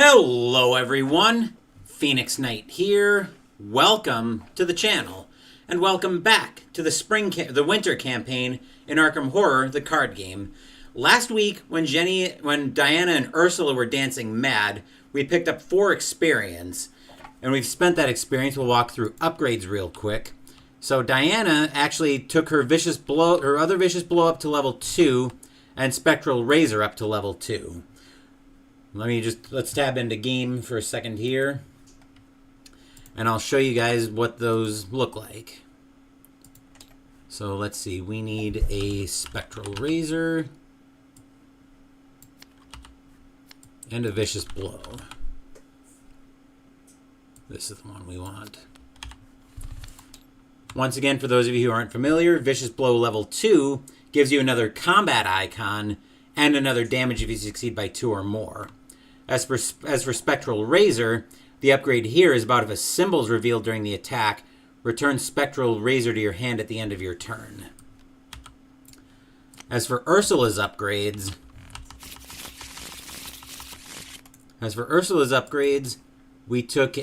Hello everyone, Phoenix Knight here. Welcome to the channel, and welcome back to the winter campaign in Arkham Horror, the card game. Last week, when Diana and Ursula were dancing mad, we picked up 4 experience, and we've spent that experience. We'll walk through upgrades real quick. So Diana actually took her other vicious blow up to level 2, and Spectral Razor up to level 2. Let's tab into game for a second here. And I'll show you guys what those look like. So let's see, we need a Spectral Razor and a Vicious Blow. This is the one we want. Once again, for those of you who aren't familiar, Vicious Blow level 2 gives you another combat icon and another damage if you succeed by 2 or more. As for Spectral Razor, the upgrade here is about if a symbol is revealed during the attack, return Spectral Razor to your hand at the end of your turn. As for Ursula's upgrades, we took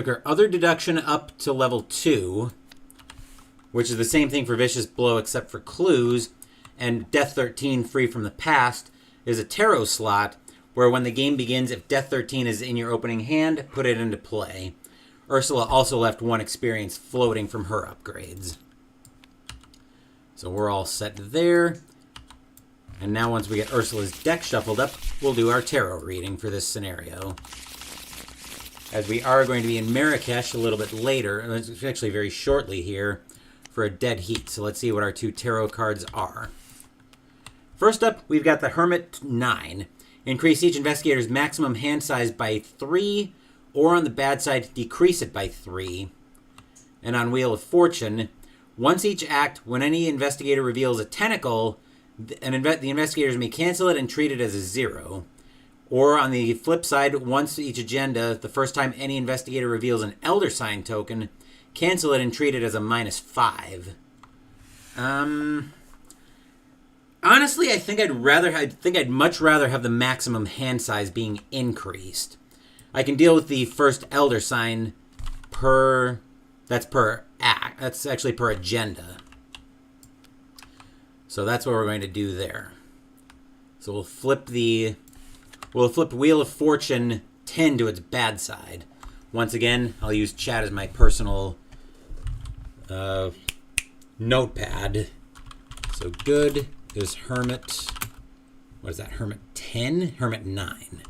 her other deduction up to level 2, which is the same thing for Vicious Blow except for clues, and Death 13 Free from the Past is a tarot slot where when the game begins, if Death 13 is in your opening hand, put it into play. Ursula also left 1 experience floating from her upgrades. So we're all set there. And now once we get Ursula's deck shuffled up, we'll do our tarot reading for this scenario. As we are going to be in Marrakesh a little bit later, actually very shortly here, for a dead heat. So let's see what our 2 tarot cards are. First up, we've got the Hermit 9. Increase each investigator's maximum hand size by 3, or on the bad side, decrease it by 3. And on Wheel of Fortune, once each act, when any investigator reveals a tentacle, the investigators may cancel it and treat it as a 0. Or on the flip side, once each agenda, the first time any investigator reveals an Elder Sign token, cancel it and treat it as a -5. Honestly, I think I'd much rather have the maximum hand size being increased. I can deal with the first Elder Sign that's per act. That's actually per agenda. So that's what we're going to do there. So we'll flip Wheel of Fortune 10 to its bad side. Once again, I'll use chat as my personal notepad. So good is Hermit, what is that, Hermit 10? Hermit 9.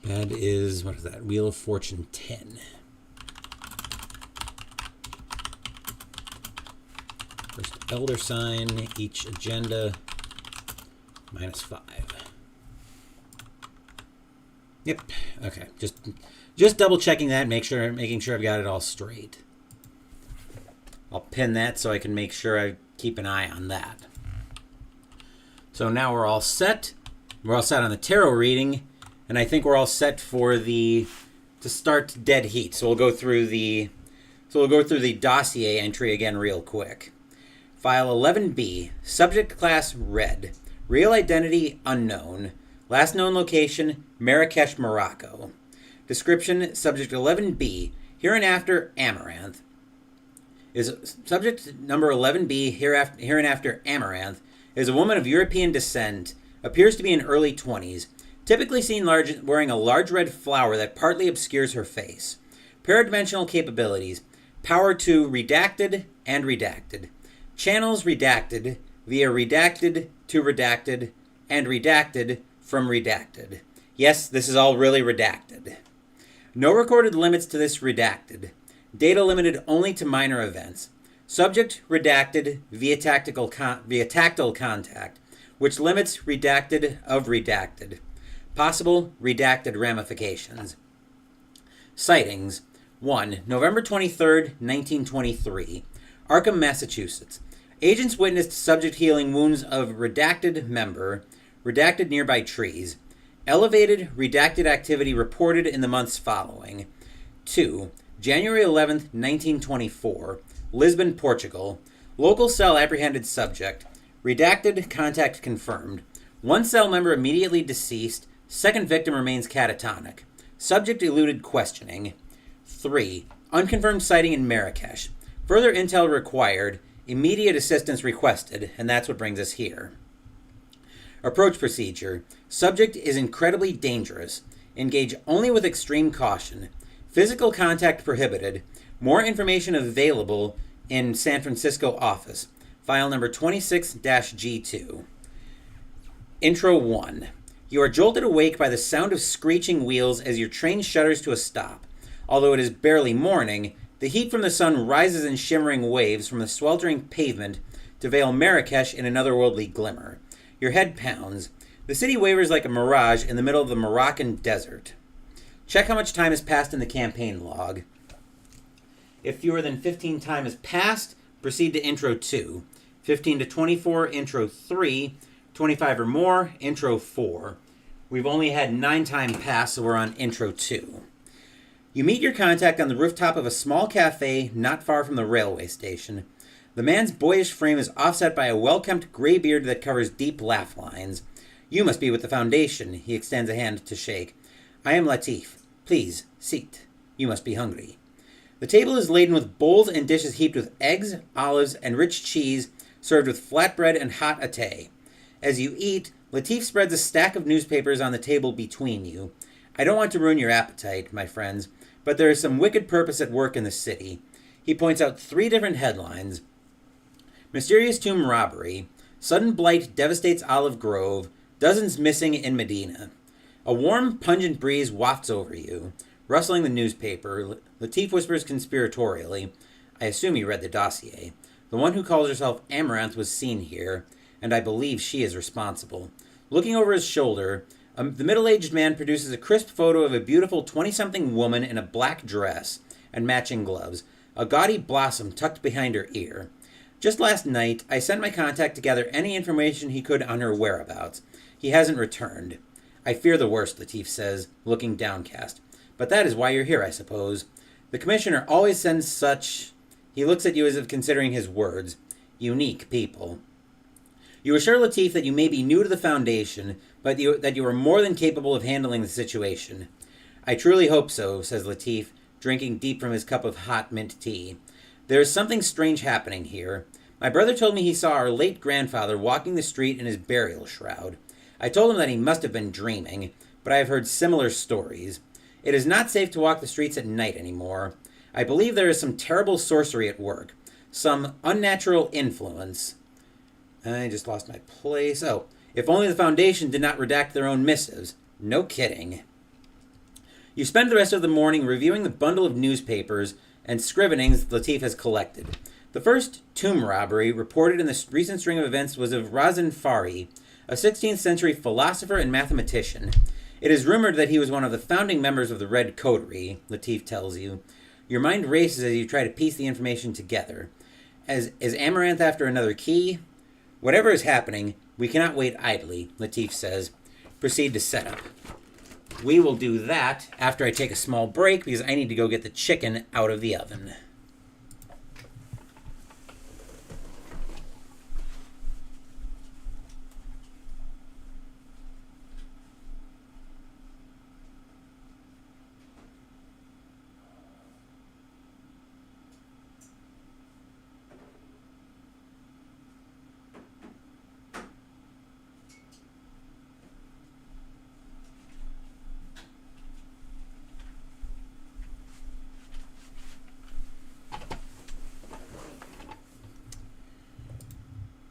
Bad is, what is that, Wheel of Fortune 10. First Elder Sign, each agenda, -5. Yep, okay, just double checking that, making sure I've got it all straight. I'll pin that so I can make sure I keep an eye on that. So now we're all set. We're all set on the tarot reading, and I think we're all set to start Dead Heat. So we'll go through the dossier entry again real quick. File 11B, subject class red, real identity unknown, last known location Marrakesh, Morocco. Description, subject 11B, hereinafter Amaranth. Subject number 11B, hereinafter Amaranth, is a woman of European descent, appears to be in early 20s, typically seen wearing a large red flower that partly obscures her face. Paradimensional capabilities, power to redacted and redacted. Channels redacted via redacted to redacted and redacted from redacted. Yes, this is all really redacted. No recorded limits to this redacted. Data limited only to minor events. Subject redacted via tactile contact, which limits redacted of redacted. Possible redacted ramifications. Sightings. 1. November 23rd, 1923. Arkham, Massachusetts. Agents witnessed subject healing wounds of redacted member, redacted nearby trees. Elevated redacted activity reported in the months following. 2. January 11th, 1924. Lisbon, Portugal. Local cell apprehended subject. Redacted, contact confirmed. One cell member immediately deceased. Second victim remains catatonic. Subject eluded questioning. 3. Unconfirmed sighting in Marrakesh. Further intel required. Immediate assistance requested. And that's what brings us here. Approach procedure. Subject is incredibly dangerous. Engage only with extreme caution. Physical contact prohibited. More information available in San Francisco office. File number 26-G2. Intro 1. You are jolted awake by the sound of screeching wheels as your train shudders to a stop. Although it is barely morning, the heat from the sun rises in shimmering waves from the sweltering pavement to veil Marrakesh in an otherworldly glimmer. Your head pounds. The city wavers like a mirage in the middle of the Moroccan desert. Check how much time has passed in the campaign log. If fewer than 15 time has passed, proceed to Intro 2. 15 to 24, Intro 3. 25 or more, Intro 4. We've only had 9 time pass, so we're on Intro 2. You meet your contact on the rooftop of a small cafe not far from the railway station. The man's boyish frame is offset by a well-kempt gray beard that covers deep laugh lines. You must be with the Foundation. He extends a hand to shake. I am Latif. Please, seat. You must be hungry. The table is laden with bowls and dishes heaped with eggs, olives, and rich cheese, served with flatbread and hot atay. As you eat, Latif spreads a stack of newspapers on the table between you. I don't want to ruin your appetite, my friends, but there is some wicked purpose at work in the city. He points out 3 different headlines. Mysterious tomb robbery. Sudden blight devastates Olive Grove. Dozens missing in Medina. A warm, pungent breeze wafts over you. Rustling the newspaper, Latif whispers conspiratorially. I assume you read the dossier. The one who calls herself Amaranth was seen here, and I believe she is responsible. Looking over his shoulder, the middle-aged man produces a crisp photo of a beautiful 20-something woman in a black dress and matching gloves, a gaudy blossom tucked behind her ear. Just last night, I sent my contact to gather any information he could on her whereabouts. He hasn't returned. I fear the worst, Latif says, looking downcast. But that is why you're here, I suppose. The commissioner always sends such... He looks at you as if considering his words. Unique people. You assure Latif that you may be new to the Foundation, but that you are more than capable of handling the situation. I truly hope so, says Latif, drinking deep from his cup of hot mint tea. There is something strange happening here. My brother told me he saw our late grandfather walking the street in his burial shroud. I told him that he must have been dreaming, but I have heard similar stories. It is not safe to walk the streets at night anymore. I believe there is some terrible sorcery at work. Some unnatural influence. I just lost my place. Oh, if only the Foundation did not redact their own missives. No kidding. You spend the rest of the morning reviewing the bundle of newspapers and scrivenings Latif has collected. The first tomb robbery reported in the recent string of events was of Razin Fari, a 16th century philosopher and mathematician. It is rumored that he was one of the founding members of the Red Coterie, Latif tells you. Your mind races as you try to piece the information together. Is Amaranth after another key? Whatever is happening, we cannot wait idly, Latif says. Proceed to setup. We will do that after I take a small break because I need to go get the chicken out of the oven.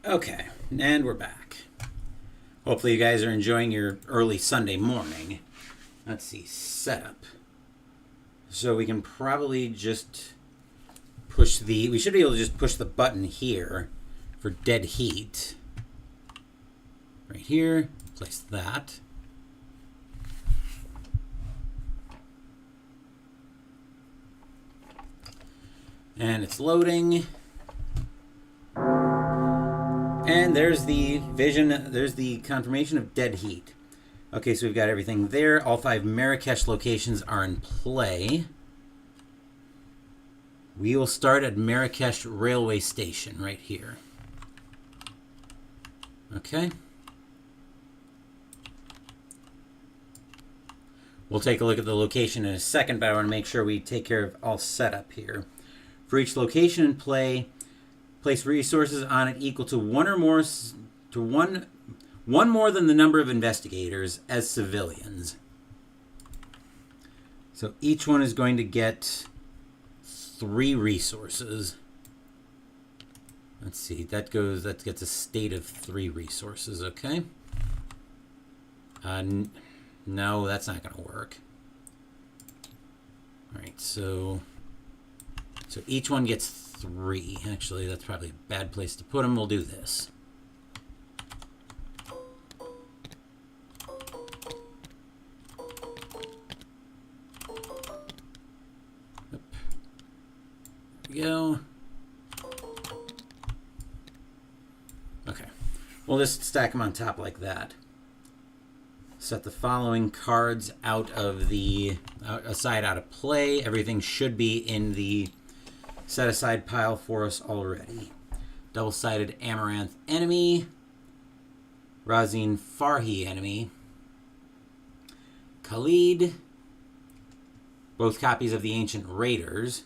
Okay, and we're back. Hopefully you guys are enjoying your early Sunday morning. Let's see, setup. So we can probably just push we should be able to just push the button here for dead heat. Right here, place that. And it's loading. And there's the vision, there's the confirmation of dead heat. Okay, so we've got everything there. All 5 Marrakesh locations are in play. We will start at Marrakesh railway station right here. Okay. We'll take a look at the location in a second, but I want to make sure we take care of all setup here. For each location in play, place resources on it equal to one more than the number of investigators as civilians. So each one is going to get 3 resources. Let's see, that gets a state of 3 resources, okay? No, that's not going to work. All right, so each one gets 3. Actually, that's probably a bad place to put them. We'll do this. There we go. Okay, we'll just stack them on top like that. Set the following cards out of play. Everything should be in the set aside pile for us already. Double-sided Amaranth enemy. Razin Farhi enemy. Khalid. Both copies of the Ancient Raiders.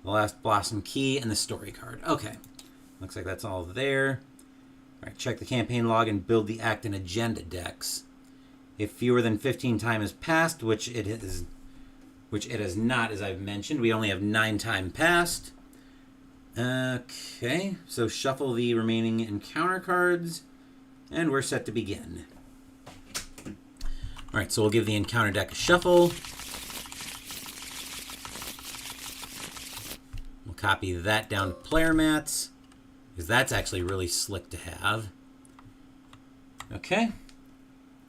The Last Blossom Key and the story card. Okay. Looks like that's all there. Alright, check the campaign log and build the act and agenda decks. If fewer than 15 time has passed, which it has not, as I've mentioned, we only have 9 time passed. Okay, so shuffle the remaining encounter cards, and we're set to begin. All right, so we'll give the encounter deck a shuffle. We'll copy that down to player mats, because that's actually really slick to have. Okay.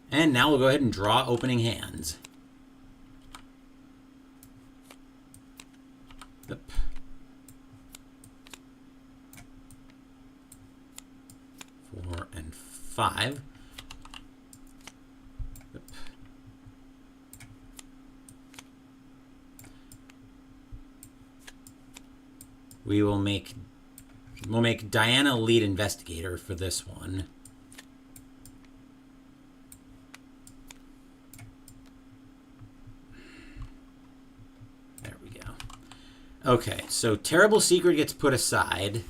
And now we'll go ahead and draw opening hands. Yep. 4 and 5. Yep. We'll make Diana lead investigator for this one. Okay, so Terrible Secret gets put aside.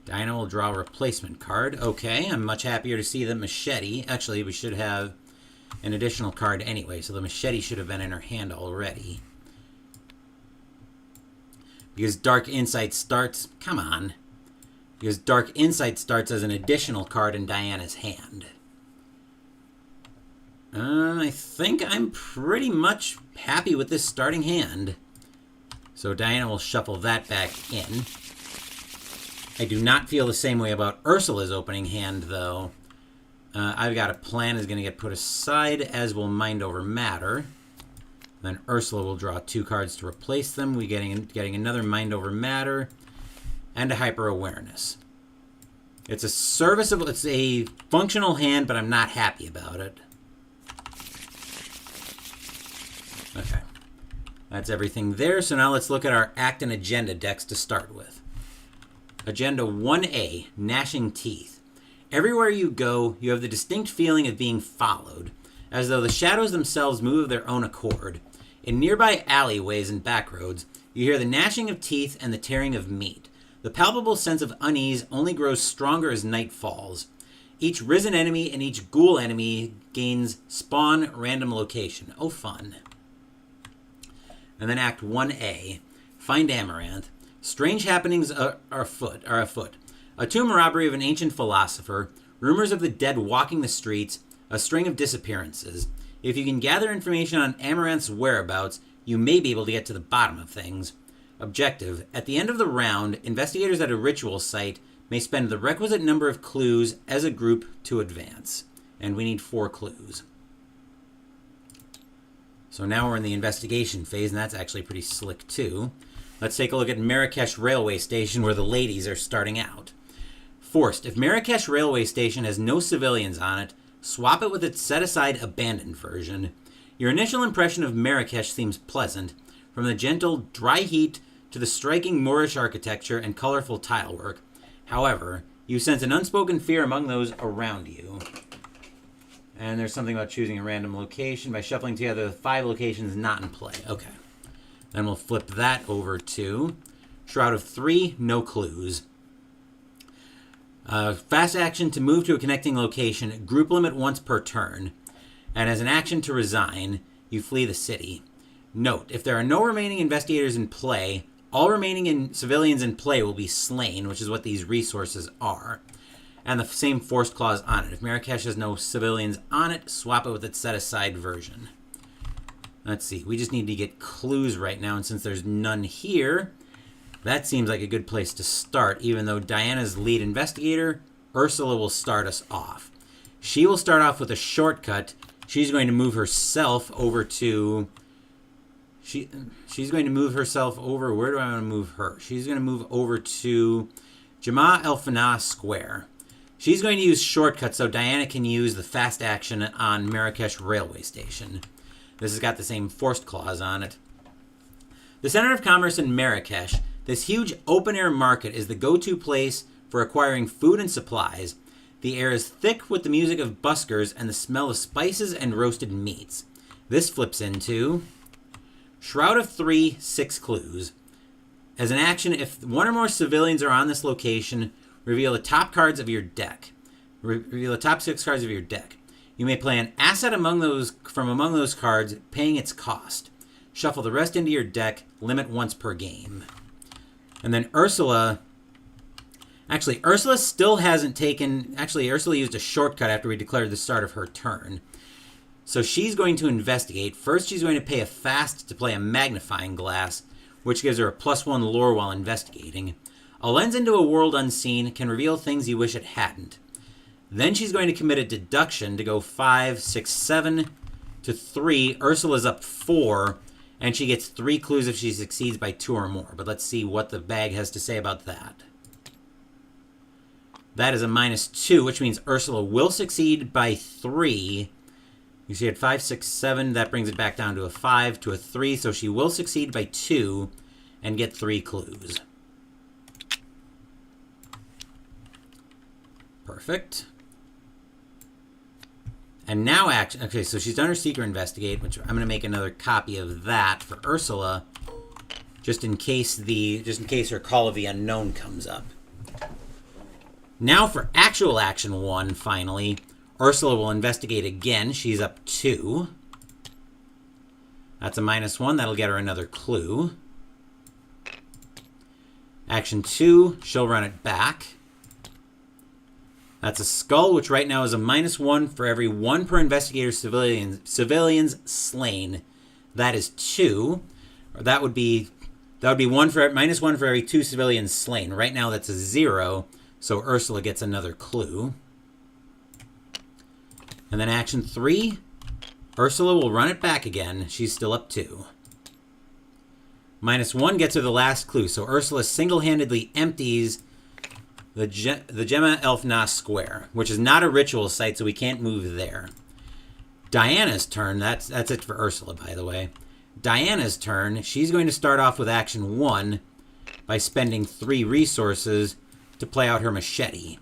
Diana will draw a replacement card. Okay, I'm much happier to see the Machete. Actually, we should have an additional card anyway, so the Machete should have been in her hand already. Because Dark Insight starts... Come on. Because Dark Insight starts as an additional card in Diana's hand. I think I'm pretty much happy with this starting hand. So Diana will shuffle that back in. I do not feel the same way about Ursula's opening hand, though. I've got a plan is going to get put aside, as will Mind Over Matter. Then Ursula will draw 2 cards to replace them. We're getting another Mind Over Matter and a Hyper Awareness. It's a functional hand, but I'm not happy about it. Okay. That's everything there. So now let's look at our Act and Agenda decks to start with. Agenda 1A, Gnashing Teeth. Everywhere you go, you have the distinct feeling of being followed, as though the shadows themselves move of their own accord. In nearby alleyways and backroads, you hear the gnashing of teeth and the tearing of meat. The palpable sense of unease only grows stronger as night falls. Each risen enemy and each ghoul enemy gains spawn random location. Oh, fun. And then Act 1A, Find Amaranth. Strange happenings are afoot. A tomb robbery of an ancient philosopher, rumors of the dead walking the streets, a string of disappearances. If you can gather information on Amaranth's whereabouts, you may be able to get to the bottom of things. Objective. At the end of the round, investigators at a ritual site may spend the requisite number of clues as a group to advance. And we need 4 clues. So now we're in the investigation phase, and that's actually pretty slick too. Let's take a look at Marrakesh railway station, where the ladies are starting out. Forced. If Marrakesh railway station has no civilians on it, swap it with its set-aside abandoned version. Your initial impression of Marrakesh seems pleasant. From the gentle, dry heat to the striking Moorish architecture and colorful tilework. However, you sense an unspoken fear among those around you. And there's something about choosing a random location by shuffling together the 5 locations not in play. Okay. Then we'll flip that over to Shroud of 3, no clues. Fast action to move to a connecting location, group limit once per turn. And as an action to resign, you flee the city. Note, if there are no remaining investigators in play, all remaining civilians in play will be slain, which is what these resources are. And the same forced clause on it. If Marrakesh has no civilians on it, swap it with its set-aside version. Let's see. We just need to get clues right now, and since there's none here, that seems like a good place to start, even though Diana's lead investigator, Ursula, will start us off. She will start off with a shortcut. She's going to move herself over to... She's going to move herself over... Where do I want to move her? She's going to move over to Jama El Fana Square. She's going to use shortcuts so Diana can use the fast action on Marrakesh Railway Station. This has got the same forced clause on it. The center of commerce in Marrakesh, this huge open-air market is the go-to place for acquiring food and supplies. The air is thick with the music of buskers and the smell of spices and roasted meats. This flips into Shroud of 3, 6 clues. As an action, if one or more civilians are on this location, reveal the top cards of your deck. Reveal the top 6 cards of your deck. You may play an asset from among those cards, paying its cost. Shuffle the rest into your deck, limit once per game. And then Ursula... Actually, Ursula still hasn't taken... Actually, Ursula used a shortcut after we declared the start of her turn. So she's going to investigate. First, she's going to pay a fast to play a magnifying glass, which gives her a +1 lore while investigating. A lens into a world unseen can reveal things you wish it hadn't. Then she's going to commit a deduction to go 5, 6, 7 to 3. Ursula's up 4, and she gets 3 clues if she succeeds by 2 or more. But let's see what the bag has to say about that. That is a -2, which means Ursula will succeed by 3. You see at 5, 6, 7, that brings it back down to a 5 to a 3, so she will succeed by 2 and get 3 clues. Perfect. And now action. Okay, so she's done her Seeker Investigate, which I'm going to make another copy of that for Ursula, just in case her Call of the Unknown comes up. Now for actual action 1, finally. Ursula will investigate again. She's up 2. That's a -1. That'll get her another clue. Action 2, she'll run it back. That's a skull, which right now is a -1 for every 1 per investigator civilians slain. That is 2. Or that would be -1 for every 2 civilians slain. Right now that's a 0, so Ursula gets another clue. And then action 3, Ursula will run it back again. She's still up 2. -1 gets her the last clue, so Ursula single-handedly empties the Gemma Elfnas Square, which is not a ritual site, so we can't move there. Diana's turn. That's it for Ursula, by the way. Diana's turn. She's going to start off with action 1 by spending 3 resources to play out her machete.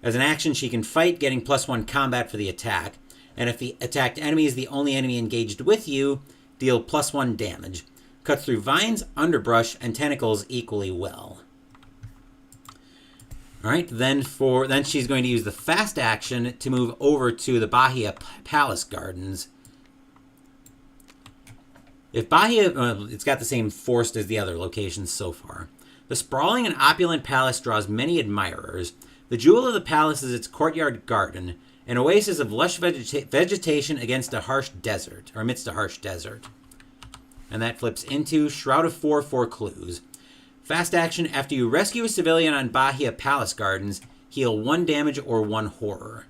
As an action, she can fight, getting +1 combat for the attack. And if the attacked enemy is the only enemy engaged with you, deal +1 damage. Cut through vines, underbrush, and tentacles equally well. Alright, then she's going to use the fast action to move over to the Bahia Palace Gardens. If Bahia... it's got the same forced as the other locations so far. The sprawling and opulent palace draws many admirers. The jewel of the palace is its courtyard garden, an oasis of lush vegetation amidst a harsh desert. And that flips into Shroud of 4, 4 clues. Fast action, after you rescue a civilian on Bahia Palace Gardens, heal 1 damage or 1 horror.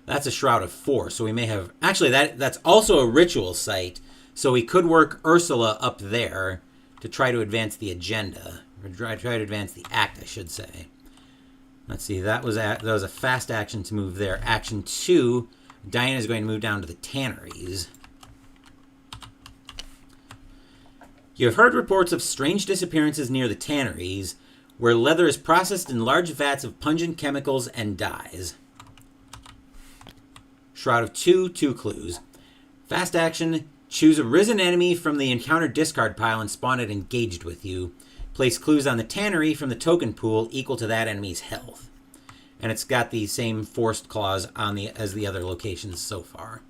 That's a Shroud of 4, so we may have... Actually, that's also a ritual site, so we could work Ursula up there to try to advance the agenda. Or try to advance the act, I should say. Let's see, that was a fast action to move there. Action 2, Diana's going to move down to the tanneries. You have heard reports of strange disappearances near the tanneries, where leather is processed in large vats of pungent chemicals and dyes. Shroud of 2, 2 clues. Fast action, choose a risen enemy from the encounter discard pile and spawn it engaged with you. Place clues on the tannery from the token pool equal to that enemy's health. And it's got the same forced clause as the other locations so far.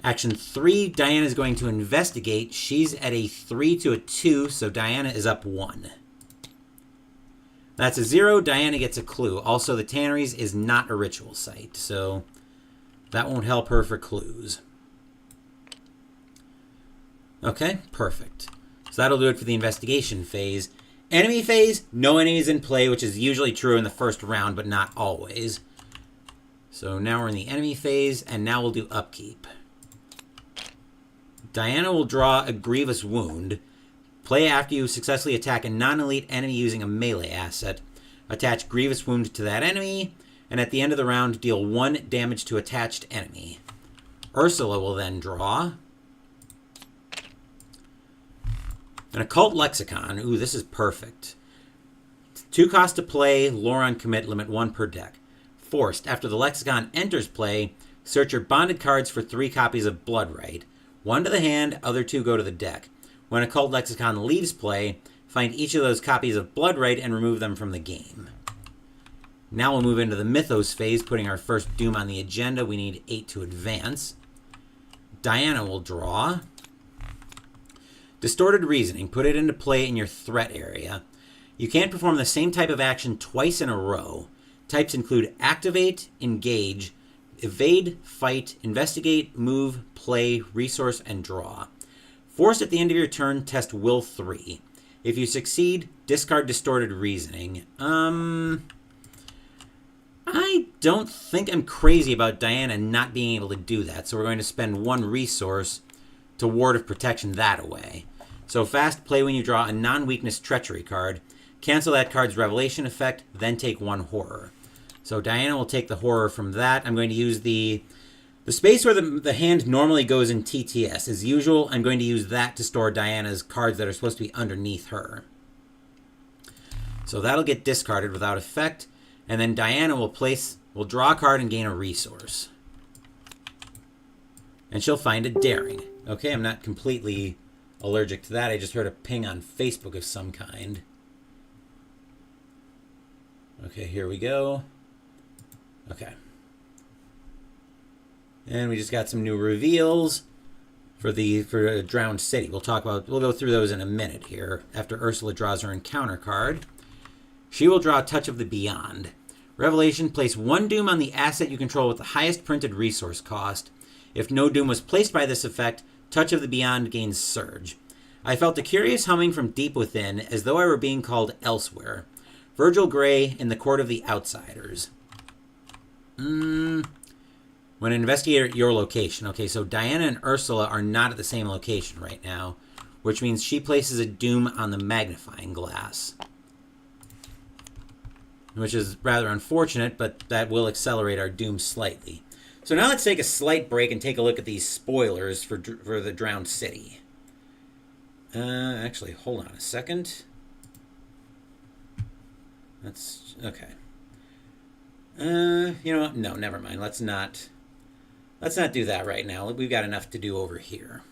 Action 3, Diana is going to investigate. She's at a 3 to a 2, so Diana is up 1. That's a 0. Diana gets a clue. Also, the Tanneries is not a ritual site, so that won't help her for clues. Okay, perfect. So that'll do it for the investigation phase. Enemy phase, no enemies in play, which is usually true in the first round, but not always. So now we're in the enemy phase, and now we'll do upkeep. Diana will draw a grievous wound. Play after you successfully attack a non-elite enemy using a melee asset. Attach grievous wound to that enemy, and at the end of the round, deal 1 damage to attached enemy. Ursula will then draw an occult lexicon. Ooh, this is perfect. 2 cost to play, lore on commit, limit 1 per deck. Forced. After the lexicon enters play, search your bonded cards for 3 copies of Bloodright. 1 to the hand, other 2 go to the deck. When Occult Lexicon leaves play, find each of those copies of Bloodright and remove them from the game. Now we'll move into the Mythos phase, putting our first Doom on the agenda. We need 8 to advance. Diana will draw Distorted Reasoning. Put it into play in your threat area. You can't perform the same type of action twice in a row. Types include Activate, Engage, Evade, Fight, Investigate, Move, Play, Resource, and Draw. Forced at the end of your turn, test Will 3. If you succeed, discard Distorted Reasoning. I don't think I'm crazy about Diana not being able to do that, so we're going to spend 1 resource to Ward of Protection that away. So fast play when you draw a non-weakness Treachery card. Cancel that card's Revelation effect, then take 1 Horror. So Diana will take the Horror from that. I'm going to use the space where the hand normally goes in TTS. As usual, I'm going to use that to store Diana's cards that are supposed to be underneath her. So that'll get discarded without effect. And then Diana will draw a card and gain a resource. And she'll find a Daring. Okay, I'm not completely allergic to that. I just heard a ping on Facebook of some kind. Okay, here we go. Okay. And we just got some new reveals for Drowned City. We'll go through those in a minute here. After Ursula draws her encounter card, she will draw Touch of the Beyond. Revelation, place 1 Doom on the asset you control with the highest printed resource cost. If no Doom was placed by this effect, Touch of the Beyond gains Surge. I felt a curious humming from deep within, as though I were being called elsewhere. Virgil Gray in the Court of the Outsiders. When investigate your location. Okay, so Diana and Ursula are not at the same location right now, which means she places a Doom on the magnifying glass. Which is rather unfortunate, but that will accelerate our Doom slightly. So now let's take a slight break and take a look at these spoilers for the Drowned City. Actually, hold on a second. That's okay. You know what? No, never mind. Let's not do that right now. We've got enough to do over here.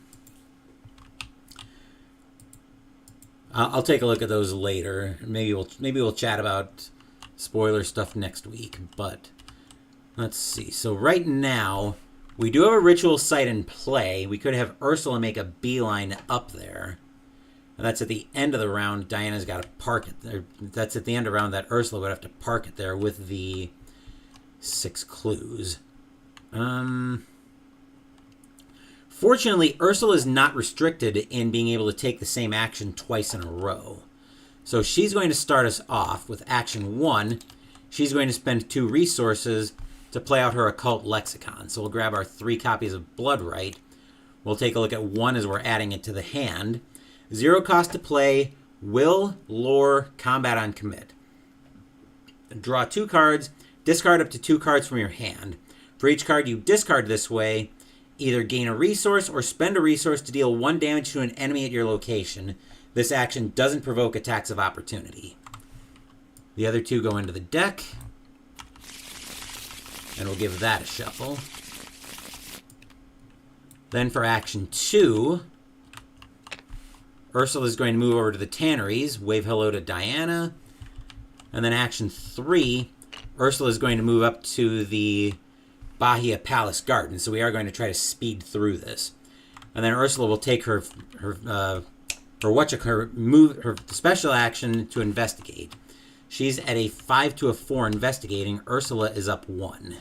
I'll take a look at those later. Maybe we'll chat about spoiler stuff next week. But let's see. So right now we do have a ritual site in play. We could have Ursula make a beeline up there. And that's at the end of the round. Diana's got to park it there. That's at the end of the round that Ursula would have to park it there with the 6 clues. Fortunately, Ursula is not restricted in being able to take the same action twice in a row. So she's going to start us off with action 1. She's going to spend 2 resources to play out her Occult Lexicon. So we'll grab our 3 copies of Bloodright. We'll take a look at 1 as we're adding it to the hand. 0 cost to play, Will, Lore, Combat on Commit. Draw 2 cards, discard up to 2 cards from your hand. For each card you discard this way, either gain a resource or spend a resource to deal 1 damage to an enemy at your location. This action doesn't provoke attacks of opportunity. The other 2 go into the deck. And we'll give that a shuffle. Then for action 2, Ursula is going to move over to the Tanneries, wave hello to Diana. And then action 3, Ursula is going to move up to the Bahia Palace Garden. So we are going to try to speed through this. And then Ursula will take her special action to investigate. She's at a 5 to a 4 investigating. Ursula is up 1.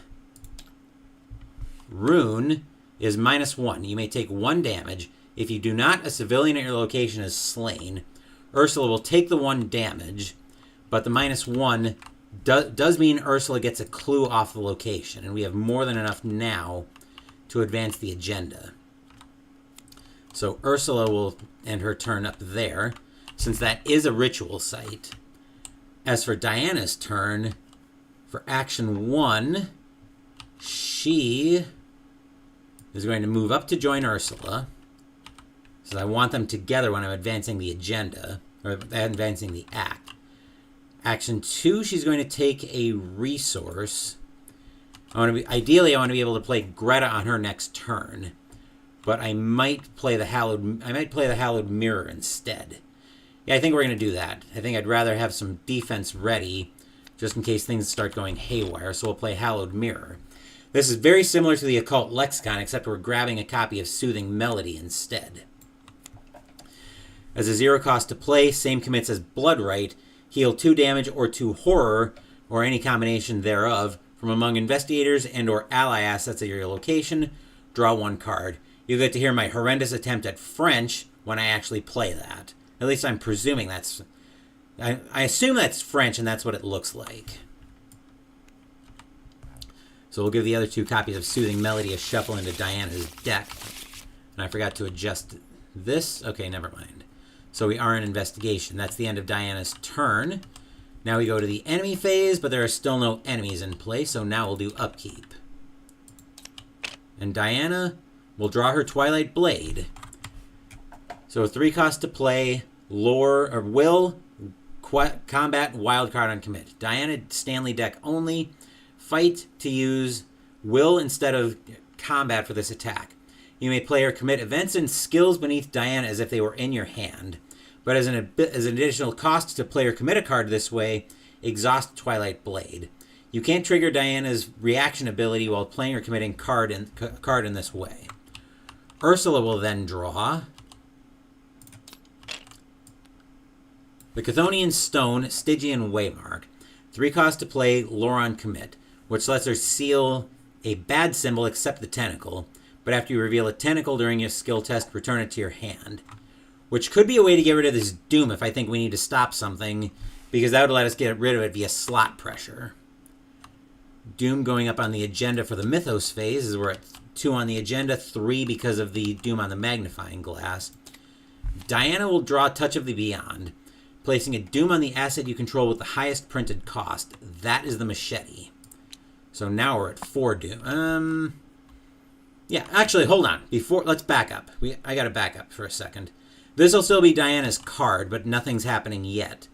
Rune is -1. You may take 1 damage. If you do not, a civilian at your location is slain. Ursula will take the 1 damage, but the -1 does mean Ursula gets a clue off the location, and we have more than enough now to advance the agenda. So Ursula will end her turn up there, since that is a ritual site. As for Diana's turn, for action 1, she is going to move up to join Ursula. So I want them together when I'm advancing the agenda, or advancing the act. Action 2, she's going to take a resource. Ideally, I want to be able to play Greta on her next turn, but I might play the Hallowed Mirror instead. Yeah, I think we're going to do that. I think I'd rather have some defense ready, just in case things start going haywire, so we'll play Hallowed Mirror. This is very similar to the Occult Lexicon, except we're grabbing a copy of Soothing Melody instead. As a 0 cost to play, same commits as Bloodright. Heal 2 damage or 2 horror, or any combination thereof, from among investigators and or ally assets at your location. Draw 1 card. You'll get to hear my horrendous attempt at French when I actually play that. At least I'm presuming that's... I assume that's French, and that's what it looks like. So we'll give the other 2 copies of Soothing Melody a shuffle into Diana's deck. And I forgot to adjust this. Okay, never mind. So we are in investigation. That's the end of Diana's turn. Now we go to the enemy phase, but there are still no enemies in play, so now we'll do upkeep. And Diana will draw her Twilight Blade. So 3 costs to play, lore, or will, combat, wildcard on commit. Diana Stanley deck only. Fight to use will instead of combat for this attack. You may play or commit events and skills beneath Diana as if they were in your hand. But as an additional cost to play or commit a card this way, exhaust Twilight Blade. You can't trigger Diana's reaction ability while playing or committing card in this way. Ursula will then draw the Chthonian Stone, Stygian Waymark. 3 costs to play, lore on commit, which lets her seal a bad symbol except the tentacle. But after you reveal a tentacle during your skill test, return it to your hand. Which could be a way to get rid of this Doom if I think we need to stop something, because that would let us get rid of it via slot pressure. Doom going up on the agenda for the Mythos phase, is we're at 2 on the agenda, 3 because of the Doom on the magnifying glass. Diana will draw Touch of the Beyond, placing a Doom on the asset you control with the highest printed cost. That is the Machete. So now we're at 4 Doom. Yeah, actually, hold on. Let's back up. I gotta back up for a second. This will still be Diana's card, but nothing's happening yet.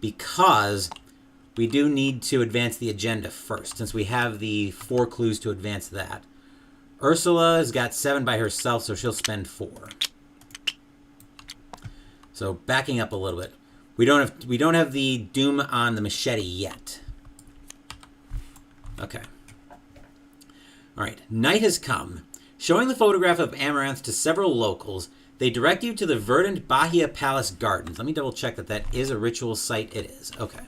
Because we do need to advance the agenda first, since we have the 4 clues to advance that. Ursula has got 7 by herself, so she'll spend 4. So backing up a little bit. We don't have the Doom on the Machete yet. Okay. Alright, night has come. Showing the photograph of Amaranth to several locals, they direct you to the verdant Bahia Palace Gardens. Let me double check that that is a ritual site. It is. Okay.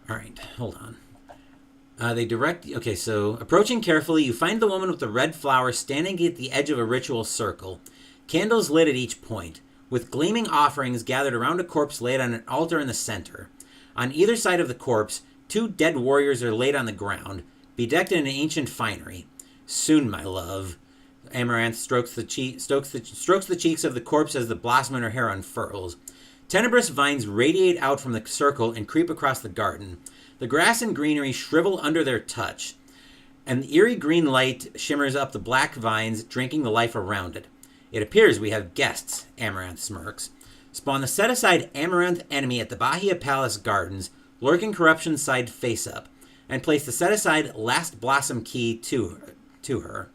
Alright, hold on. Okay, so approaching carefully, you find the woman with the red flower standing at the edge of a ritual circle. Candles lit at each point, with gleaming offerings gathered around a corpse laid on an altar in the center. On either side of the corpse, 2 dead warriors are laid on the ground, bedecked in an ancient finery. Soon, my love. Amaranth strokes the cheeks of the corpse as the blossom in her hair unfurls. Tenebrous vines radiate out from the circle and creep across the garden. The grass and greenery shrivel under their touch. and the eerie green light shimmers up the black vines, drinking the life around it. It appears we have guests, Amaranth smirks. Spawn the set-aside Amaranth enemy at the Bahia Palace Gardens, lurking corruption side face-up, and place the set-aside Last Blossom key to her.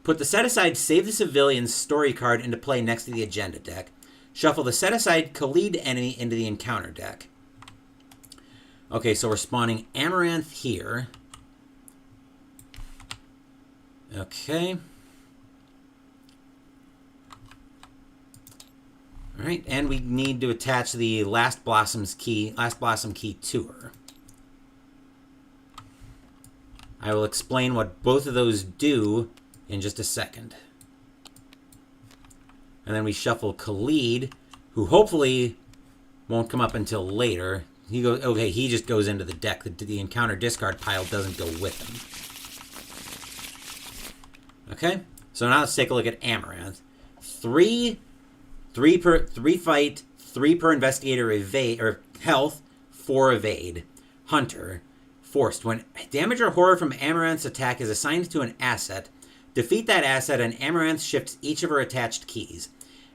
Put the set-aside Save the Civilians story card into play next to the agenda deck. Shuffle the set-aside Khalid enemy into the encounter deck. Okay, so we're spawning Amaranth here. Okay. All right, and we need to attach the Last Blossom key to her. I will explain what both of those do in just a second. And then we shuffle Khalid, who hopefully won't come up until later. He just goes into the deck. The encounter discard pile doesn't go with him. Okay, so now let's take a look at Amaranth. Three fight, 3 per investigator evade or health, 4 evade. Hunter. Forced. When damage or horror from Amaranth's attack is assigned to an asset, defeat that asset and Amaranth shifts each of her attached keys.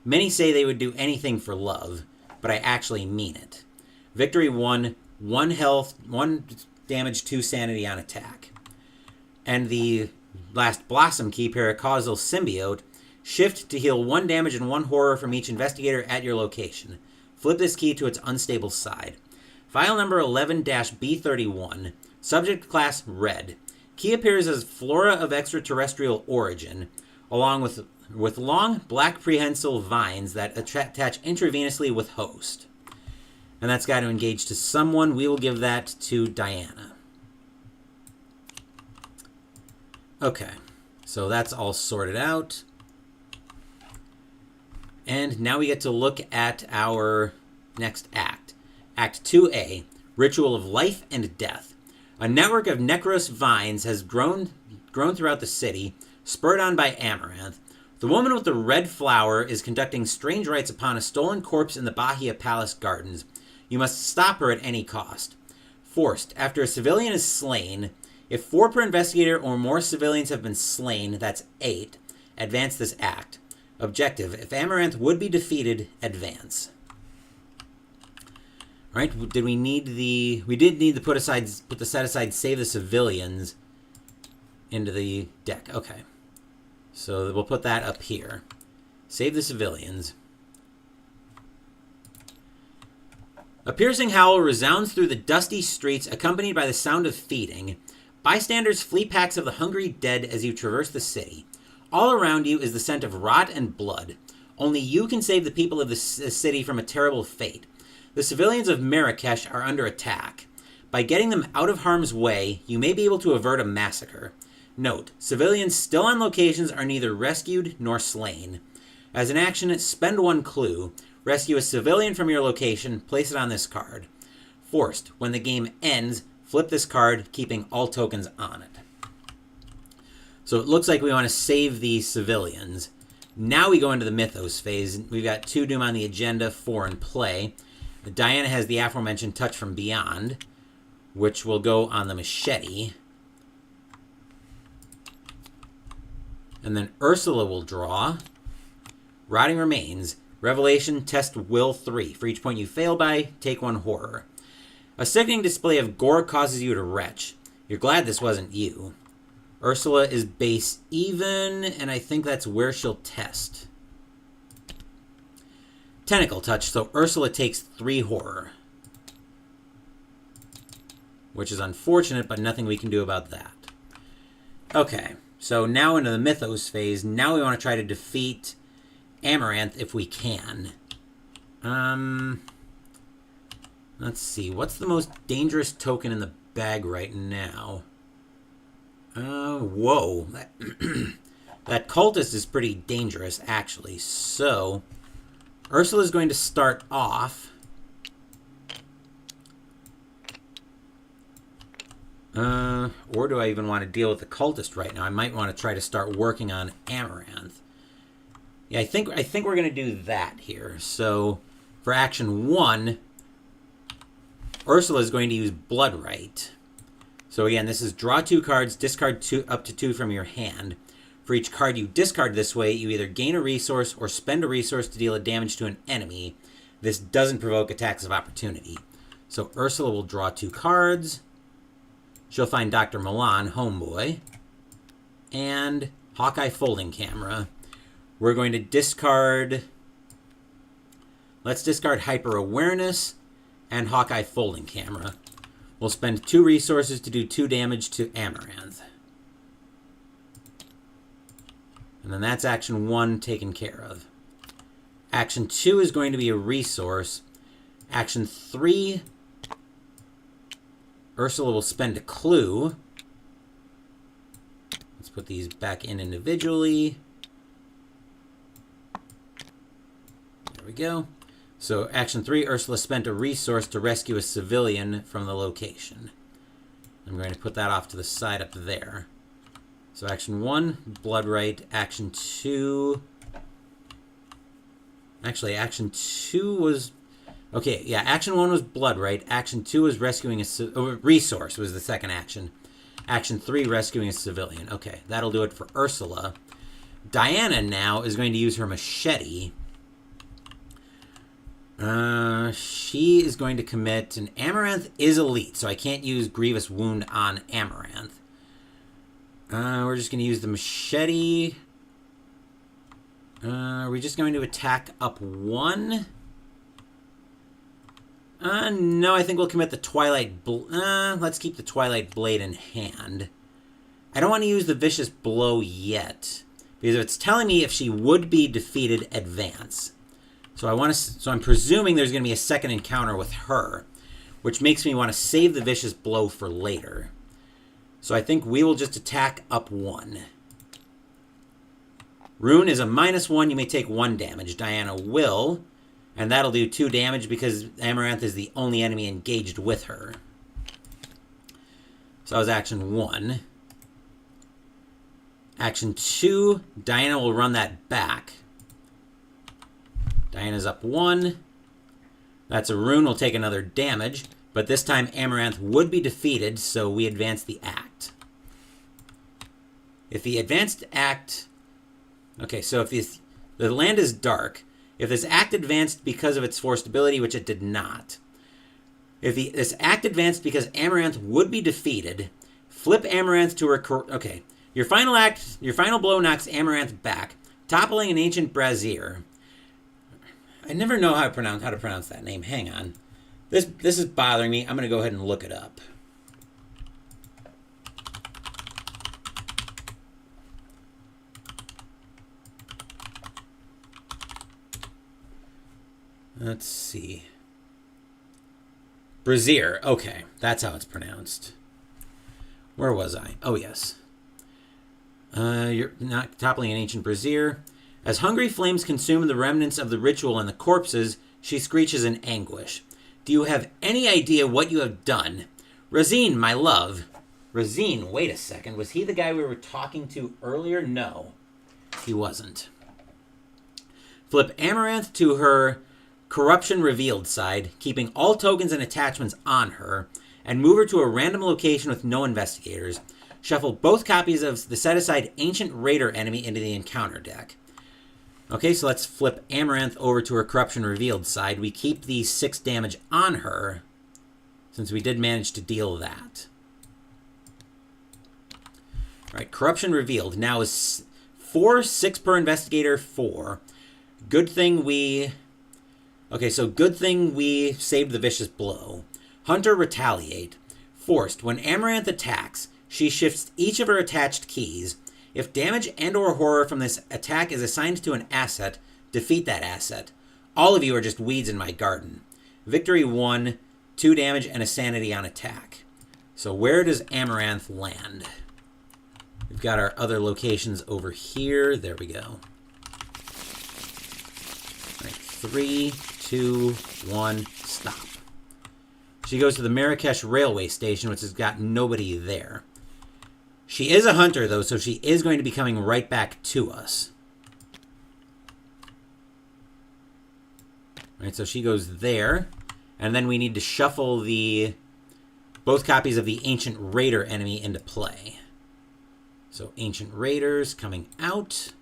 Many say they would do anything for love, but I actually mean it. Victory 1, 1 health, 1 damage, 2 sanity on attack. And the Last Blossom key, Paracausal Symbiote, shift to heal 1 damage and 1 horror from each investigator at your location. Flip this key to its unstable side. File number 11-B31, subject class red. Key appears as flora of extraterrestrial origin, along with long black prehensile vines that attach intravenously with host. And that's got to engage to someone. We will give that to Diana. Okay, so that's all sorted out. And now we get to look at our next act. Act 2A, Ritual of Life and Death. A network of Necros vines has grown throughout the city, spurred on by Amaranth. The woman with the red flower is conducting strange rites upon a stolen corpse in the Bahia Palace Gardens. You must stop her at any cost. Forced. After a civilian is slain, if 4 per investigator or more civilians have been slain, that's 8, advance this act. Objective. If Amaranth would be defeated, advance. Right? We did need to put the set aside Save the Civilians into the deck. Okay. So we'll put that up here. Save the Civilians. A piercing howl resounds through the dusty streets, accompanied by the sound of feeding. Bystanders flee packs of the hungry dead as you traverse the city. All around you is the scent of rot and blood. Only you can save the people of the city from a terrible fate. The civilians of Marrakesh are under attack. By getting them out of harm's way, you may be able to avert a massacre. Note, civilians still on locations are neither rescued nor slain. As an action, spend 1 clue. Rescue a civilian from your location, place it on this card. Forced, when the game ends, flip this card, keeping all tokens on it. So it looks like we want to save these civilians. Now we go into the Mythos phase. We've got 2 Doom on the agenda, 4 in play. Diana has the aforementioned Touch from Beyond, which will go on the Machete. And then Ursula will draw. Rotting Remains. Revelation, test Will 3. For each point you fail by, take 1 horror. A sickening display of gore causes you to retch. You're glad this wasn't you. Ursula is base even, and I think that's where she'll test. Tentacle Touch, so Ursula takes 3 horror. Which is unfortunate, but nothing we can do about that. Okay, so now into the Mythos phase. Now we want to try to defeat Amaranth if we can. Let's see. What's the most dangerous token in the bag right now? Whoa. That cultist is pretty dangerous, actually. So, Ursula's going to start off. Or do I even want to deal with the cultist right now? I might want to try to start working on Amaranth. Yeah, I think we're going to do that here. So, for action 1, Ursula is going to use Bloodright. So again, this is draw 2 cards, discard up to 2 from your hand. For each card you discard this way, you either gain a resource or spend a resource to deal a damage to an enemy. This doesn't provoke attacks of opportunity. So Ursula will draw 2 cards. She'll find Dr. Milan, Homeboy, and Hawkeye Folding Camera. We're going to discard... Let's discard Hyper Awareness and Hawkeye Folding Camera. We'll spend 2 resources to do 2 damage to Amaranth. And then that's action 1 taken care of. Action 2 is going to be a resource. Action 3, Ursula will spend a clue. Let's put these back in individually. There we go. So action 3, Ursula spent a resource to rescue a civilian from the location. I'm going to put that off to the side up there. So action 1, Blood Right. Action 2... Actually, action 2 was... Okay, yeah, action 1 was Blood Right. Action 2 was rescuing a resource was the second action. Action 3, rescuing a civilian. Okay, that'll do it for Ursula. Diana now is going to use her machete. She is going to commit... And Amaranth is elite, so I can't use Grievous Wound on Amaranth. We're just going to use the machete. Are we just going to attack up 1? No, I think we'll commit the Twilight... let's keep the Twilight Blade in hand. I don't want to use the Vicious Blow yet, because it's telling me if she would be defeated, advance. So I'm presuming there's going to be a second encounter with her, which makes me want to save the Vicious Blow for later. So I think we will just attack up 1. Rune is a -1. You may take 1 damage. Diana will, and that'll do 2 damage because Amaranth is the only enemy engaged with her. So that was action 1. Action 2, Diana will run that back. Diana's up 1. That's a rune. Will take another damage. But this time Amaranth would be defeated, so we advance the act. If the advanced act... Okay, so if the land is dark, if this act advanced because of its forced ability, which it did not. If this act advanced because Amaranth would be defeated, flip Amaranth to her... Okay, your final blow knocks Amaranth back, toppling an ancient brazier. I never know how to pronounce that name. Hang on. This is bothering me. I'm going to go ahead and look it up. Let's see. Brazier. Okay, that's how it's pronounced. Where was I? Oh, yes. You're not toppling an ancient brazier. As hungry flames consume the remnants of the ritual and the corpses, she screeches in anguish. Do you have any idea what you have done? Razine, my love. Razine, wait a second. Was he the guy we were talking to earlier? No, he wasn't. Flip Amaranth to her corruption revealed side, keeping all tokens and attachments on her, and move her to a random location with no investigators. Shuffle both copies of the set-aside Ancient Raider enemy into the encounter deck. Okay, so let's flip Amaranth over to her Corruption Revealed side. We keep the 6 damage on her, since we did manage to deal that. Alright, Corruption Revealed. Now is 4, 6 per investigator, 4. Good thing we... Okay, so good thing we saved the Vicious Blow. Hunter Retaliate. Forced. When Amaranth attacks, she shifts each of her attached keys. If damage and or horror from this attack is assigned to an asset, defeat that asset. All of you are just weeds in my garden. Victory 1, 2 damage, and a sanity on attack. So where does Amaranth land? We've got our other locations over here. There we go. All right, 3, 2, 1, stop. She goes to the Marrakesh railway station, which has got nobody there. She is a hunter, though, so she is going to be coming right back to us. Right, so she goes there. And then we need to shuffle the both copies of the Ancient Raider enemy into play. So Ancient Raiders coming out.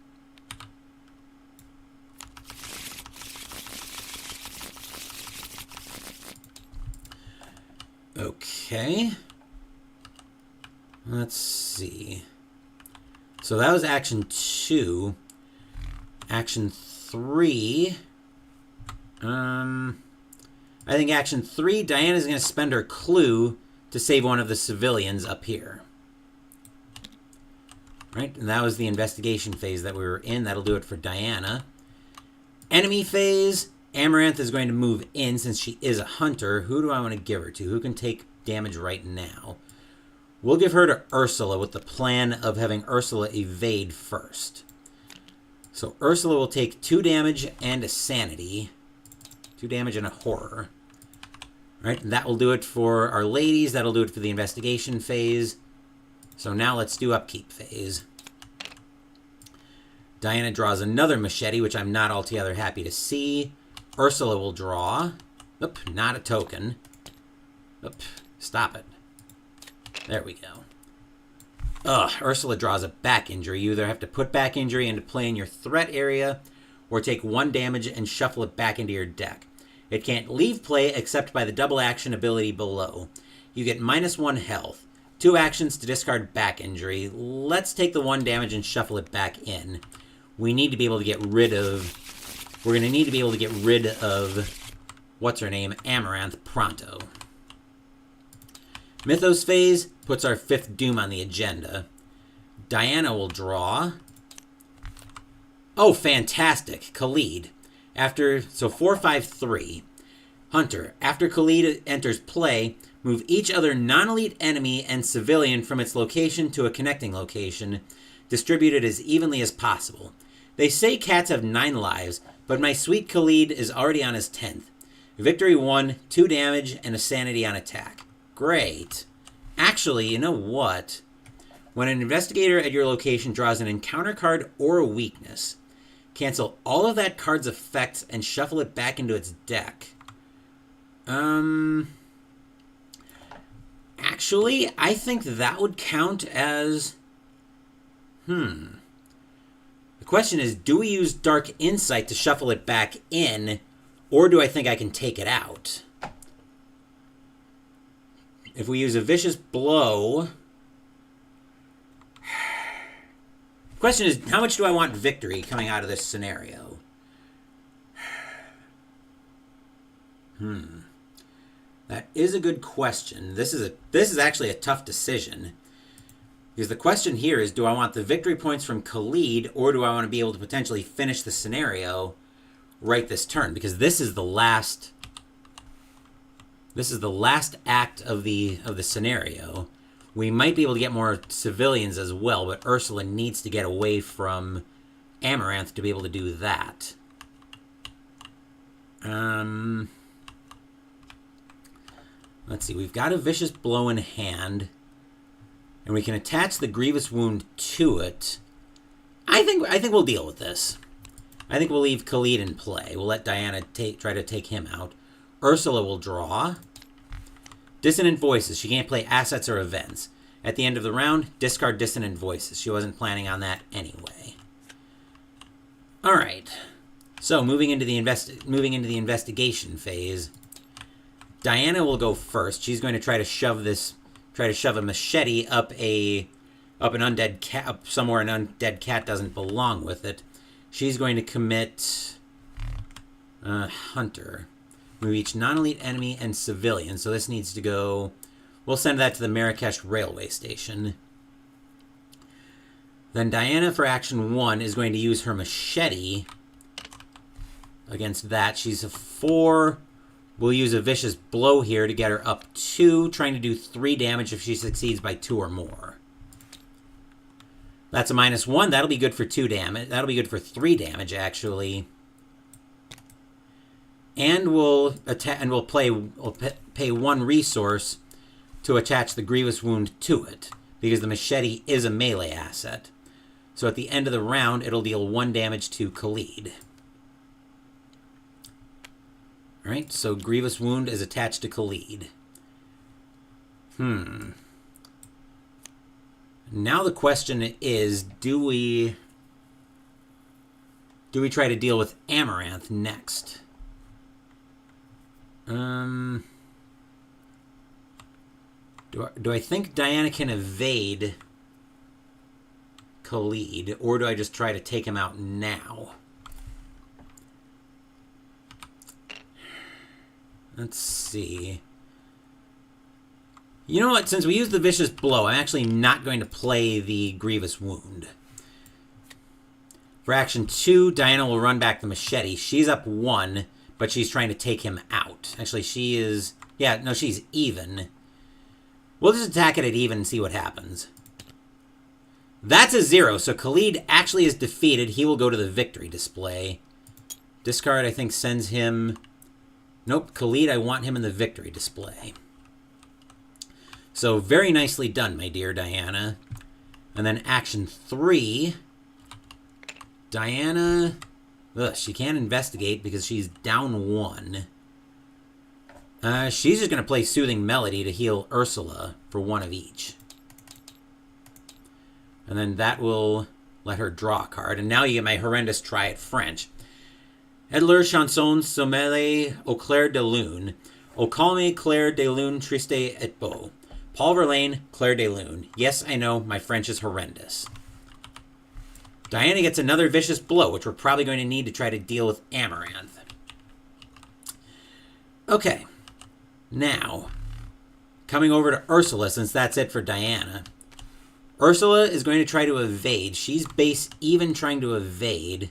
Okay. Let's see. So that was action 2. Action 3. I think action 3, Diana's going to spend her clue to save one of the civilians up here. Right? And that was the investigation phase that we were in. That'll do it for Diana. Enemy phase. Amaranth is going to move in since she is a hunter. Who do I want to give her to? Who can take damage right now? We'll give her to Ursula with the plan of having Ursula evade first. So Ursula will take 2 damage and a sanity. 2 damage and a horror. Right, and that will do it for our ladies. That'll do it for the investigation phase. So now let's do upkeep phase. Diana draws another machete, which I'm not altogether happy to see. Ursula will draw. Oop, not a token. Oop, stop it. There we go. Ugh, Ursula draws a back injury. You either have to put back injury into play in your threat area, or take 1 damage and shuffle it back into your deck. It can't leave play except by the double action ability below. You get -1 health. 2 actions to discard back injury. Let's take the 1 damage and shuffle it back in. We need to be able to get rid of... We're going to need to be able to get rid of... What's her name? Amaranth pronto. Mythos phase puts our 5th Doom on the agenda. Diana will draw. Oh, fantastic. Khalid. So 4, 5, 3. Hunter. After Khalid enters play, move each other non-elite enemy and civilian from its location to a connecting location, distributed as evenly as possible. They say cats have 9 lives, but my sweet Khalid is already on his 10th. Victory 1, 2 damage, and a sanity on attack. Great. Actually, you know what? When an investigator at your location draws an encounter card or a weakness, cancel all of that card's effects and shuffle it back into its deck. Actually, I think that would count as... The question is, do we use Dark Insight to shuffle it back in, or do I think I can take it out? If we use a Vicious Blow... The question is, how much do I want victory coming out of this scenario? That is a good question. This is actually a tough decision. Because the question here is, do I want the victory points from Khalid, or do I want to be able to potentially finish the scenario right this turn? Because this is the last act of the scenario. We might be able to get more civilians as well, but Ursula needs to get away from Amaranth to be able to do that. Let's see. We've got a Vicious Blow in hand, and we can attach the Grievous Wound to it. I think we'll deal with this. I think we'll leave Khalid in play. We'll let Diana try to take him out. Ursula will draw. Dissonant Voices. She can't play assets or events. At the end of the round, discard Dissonant Voices. She wasn't planning on that anyway. All right. So moving into the investigation phase, Diana will go first. She's going to try to shove a machete up an undead cat, up somewhere an undead cat doesn't belong with it. She's going to commit Hunter. Move each non-elite enemy and civilian. So this needs to go... We'll send that to the Marrakesh railway station. Then Diana, for action 1, is going to use her machete against that. She's a 4. We'll use a Vicious Blow here to get her up 2, trying to do 3 damage if she succeeds by 2 or more. That's a -1. That'll be good for 2 damage. That'll be good for 3 damage, actually. And we'll pay 1 resource to attach the Grievous Wound to it, because the machete is a melee asset. So at the end of the round, it'll deal 1 damage to Khalid. Alright, so Grievous Wound is attached to Khalid. Now the question is, do we try to deal with Amaranth next? Do I think Diana can evade Khalid, or do I just try to take him out now? Let's see. You know what? Since we used the Vicious Blow, I'm actually not going to play the Grievous Wound. For action 2, Diana will run back the Machete. She's up 1, but she's trying to take him out. Actually, she is... Yeah, no, she's even. We'll just attack it at even and see what happens. That's a 0, so Khalid actually is defeated. He will go to the victory display. Discard, I think, sends him... Nope, Khalid, I want him in the victory display. So, very nicely done, my dear Diana. And then action 3. Diana... Ugh, she can't investigate because she's down 1. She's just going to play Soothing Melody to heal Ursula for 1 of each. And then that will let her draw a card. And now you get my horrendous try at French. Edler chanson sommeil au clair de lune. Au calme clair de lune triste et beau. Paul Verlaine, Clair de Lune. Yes, I know, my French is horrendous. Diana gets another Vicious Blow, which we're probably going to need to try to deal with Amaranth. Okay. Now, coming over to Ursula, since that's it for Diana. Ursula is going to try to evade. She's base even trying to evade.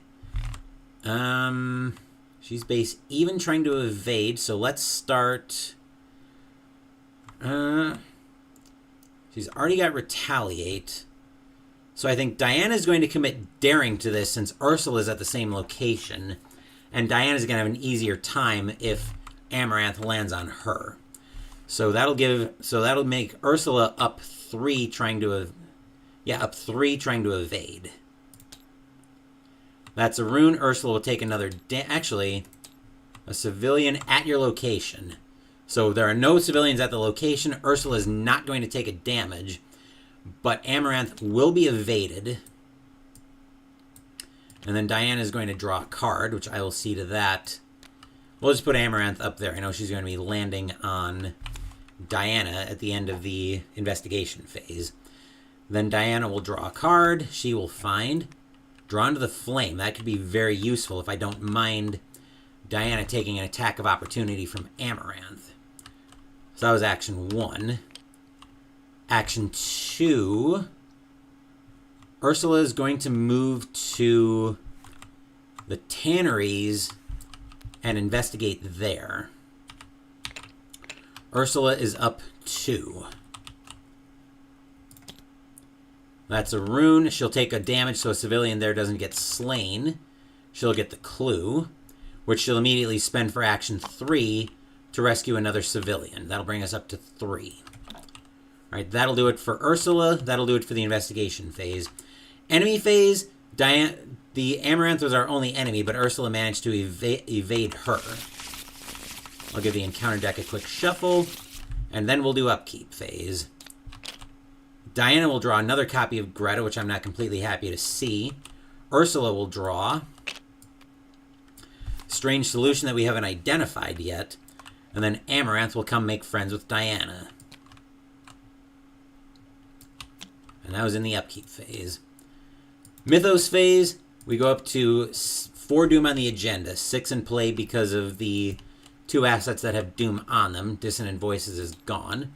She's base even trying to evade, so let's start... She's already got Retaliate. So I think Diana's going to commit Daring to this since Ursula's at the same location. And Diana's going to have an easier time if Amaranth lands on her. So that'll make Ursula up 3 trying to evade. That's a rune. Ursula will take another actually a civilian at your location. So there are no civilians at the location. Ursula is not going to take a damage, but Amaranth will be evaded. And then Diana is going to draw a card, which I will see to that. We'll just put Amaranth up there. I know she's going to be landing on Diana at the end of the investigation phase. Then Diana will draw a card. She will find Drawn to the Flame. That could be very useful if I don't mind Diana taking an attack of opportunity from Amaranth. So that was action 1. Action 2. Ursula is going to move to the tanneries and investigate there. Ursula is up 2. That's a rune. She'll take a damage so a civilian there doesn't get slain. She'll get the clue, which she'll immediately spend for action 3 to rescue another civilian. That'll bring us up to 3. Alright, that'll do it for Ursula. That'll do it for the investigation phase. Enemy phase, the Amaranth was our only enemy, but Ursula managed to evade her. I'll give the encounter deck a quick shuffle, and then we'll do upkeep phase. Diana will draw another copy of Greta, which I'm not completely happy to see. Ursula will draw Strange Solution that we haven't identified yet. And then Amaranth will come make friends with Diana. And that was in the upkeep phase. Mythos phase, we go up to 4 Doom on the agenda. 6 in play because of the 2 assets that have Doom on them. Dissonant Voices is gone.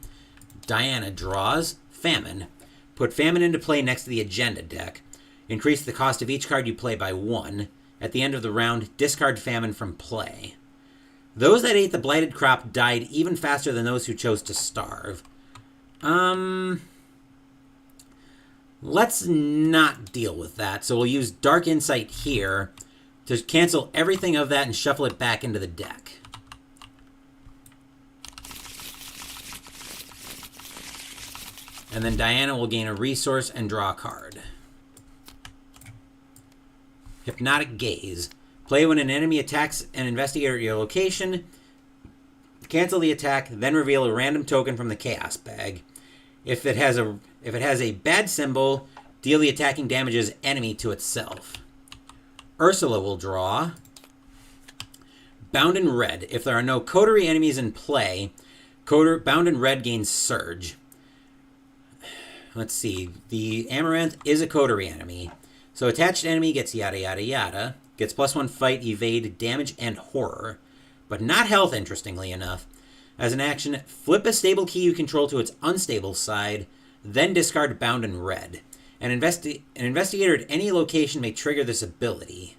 Diana draws Famine. Put Famine into play next to the agenda deck. Increase the cost of each card you play by 1. At the end of the round, discard Famine from play. Those that ate the Blighted Crop died even faster than those who chose to starve. Let's not deal with that. So we'll use Dark Insight here to cancel everything of that and shuffle it back into the deck. And then Diana will gain a resource and draw a card. Hypnotic Gaze. Play when an enemy attacks an investigator at your location. cancel the attack, then reveal a random token from the chaos bag. If it has a bad symbol, deal the attacking damage's enemy to itself. Ursula will draw Bound in Red. If there are no coterie enemies in play, Bound in Red gains Surge. Let's see. The Amaranth is a coterie enemy. So attached enemy gets yada yada yada. Gets +1 fight, evade, damage, and horror. But not health, interestingly enough. As an action, flip a stable key you control to its unstable side, then discard Bound in Red. An investigator at any location may trigger this ability.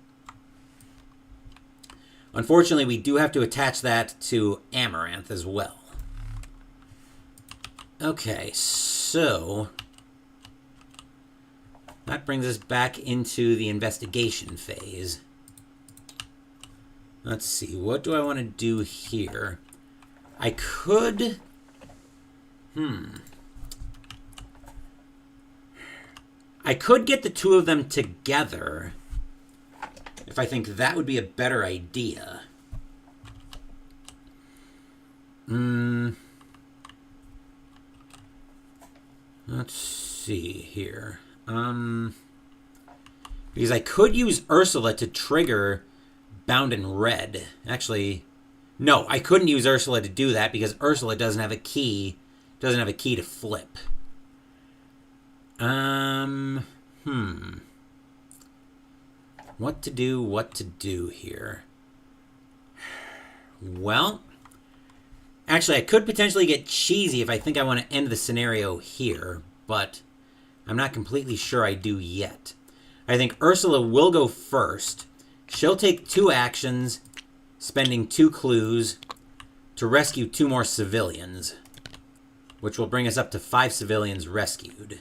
Unfortunately, we do have to attach that to Amaranth as well. Okay, so that brings us back into the investigation phase. Let's see, what do I want to do here? I could... I could get the two of them together if I think that would be a better idea. Let's see here. Because I could use Ursula to trigger Bound in Red. Actually, no, I couldn't use Ursula to do that because Ursula doesn't have a key. Doesn't have a key to flip. What to do here? Well, actually, I could potentially get cheesy if I think I want to end the scenario here, but I'm not completely sure I do yet. I think Ursula will go first. She'll take 2 actions, spending 2 clues to rescue 2 more civilians, which will bring us up to 5 civilians rescued.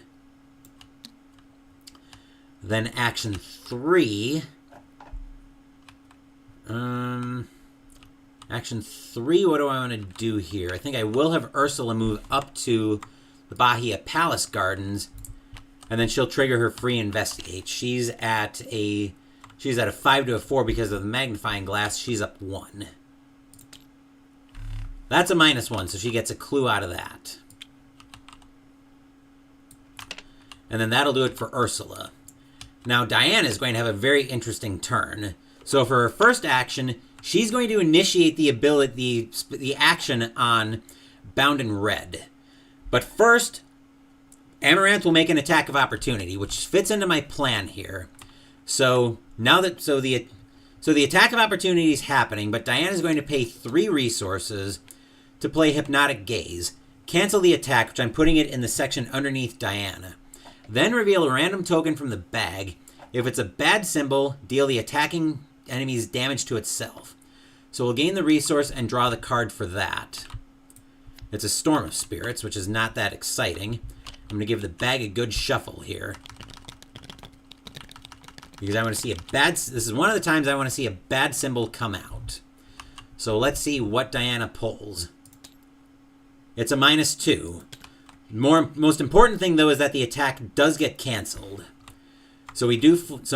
Then action 3. Action 3, what do I want to do here? I think I will have Ursula move up to the Bahia Palace Gardens, and then she'll trigger her free investigate. She's at a 5 to a 4 because of the magnifying glass. She's up 1. That's a -1, so she gets a clue out of that. And then that'll do it for Ursula. Now, Diana is going to have a very interesting turn. So for her first action, she's going to initiate the action on Bound in Red. But first, Amaranth will make an attack of opportunity, which fits into my plan here. So now that the attack of opportunity is happening, but Diana is going to pay 3 resources to play Hypnotic Gaze. Cancel the attack, which I'm putting it in the section underneath Diana. Then reveal a random token from the bag. If it's a bad symbol, deal the attacking enemy's damage to itself. So we'll gain the resource and draw the card for that. It's a Storm of Spirits, which is not that exciting. I'm going to give the bag a good shuffle here. Because I want to see this is one of the times I want to see a bad symbol come out. So let's see what Diana pulls. It's a -2. Most important thing, though, is that the attack does get canceled. So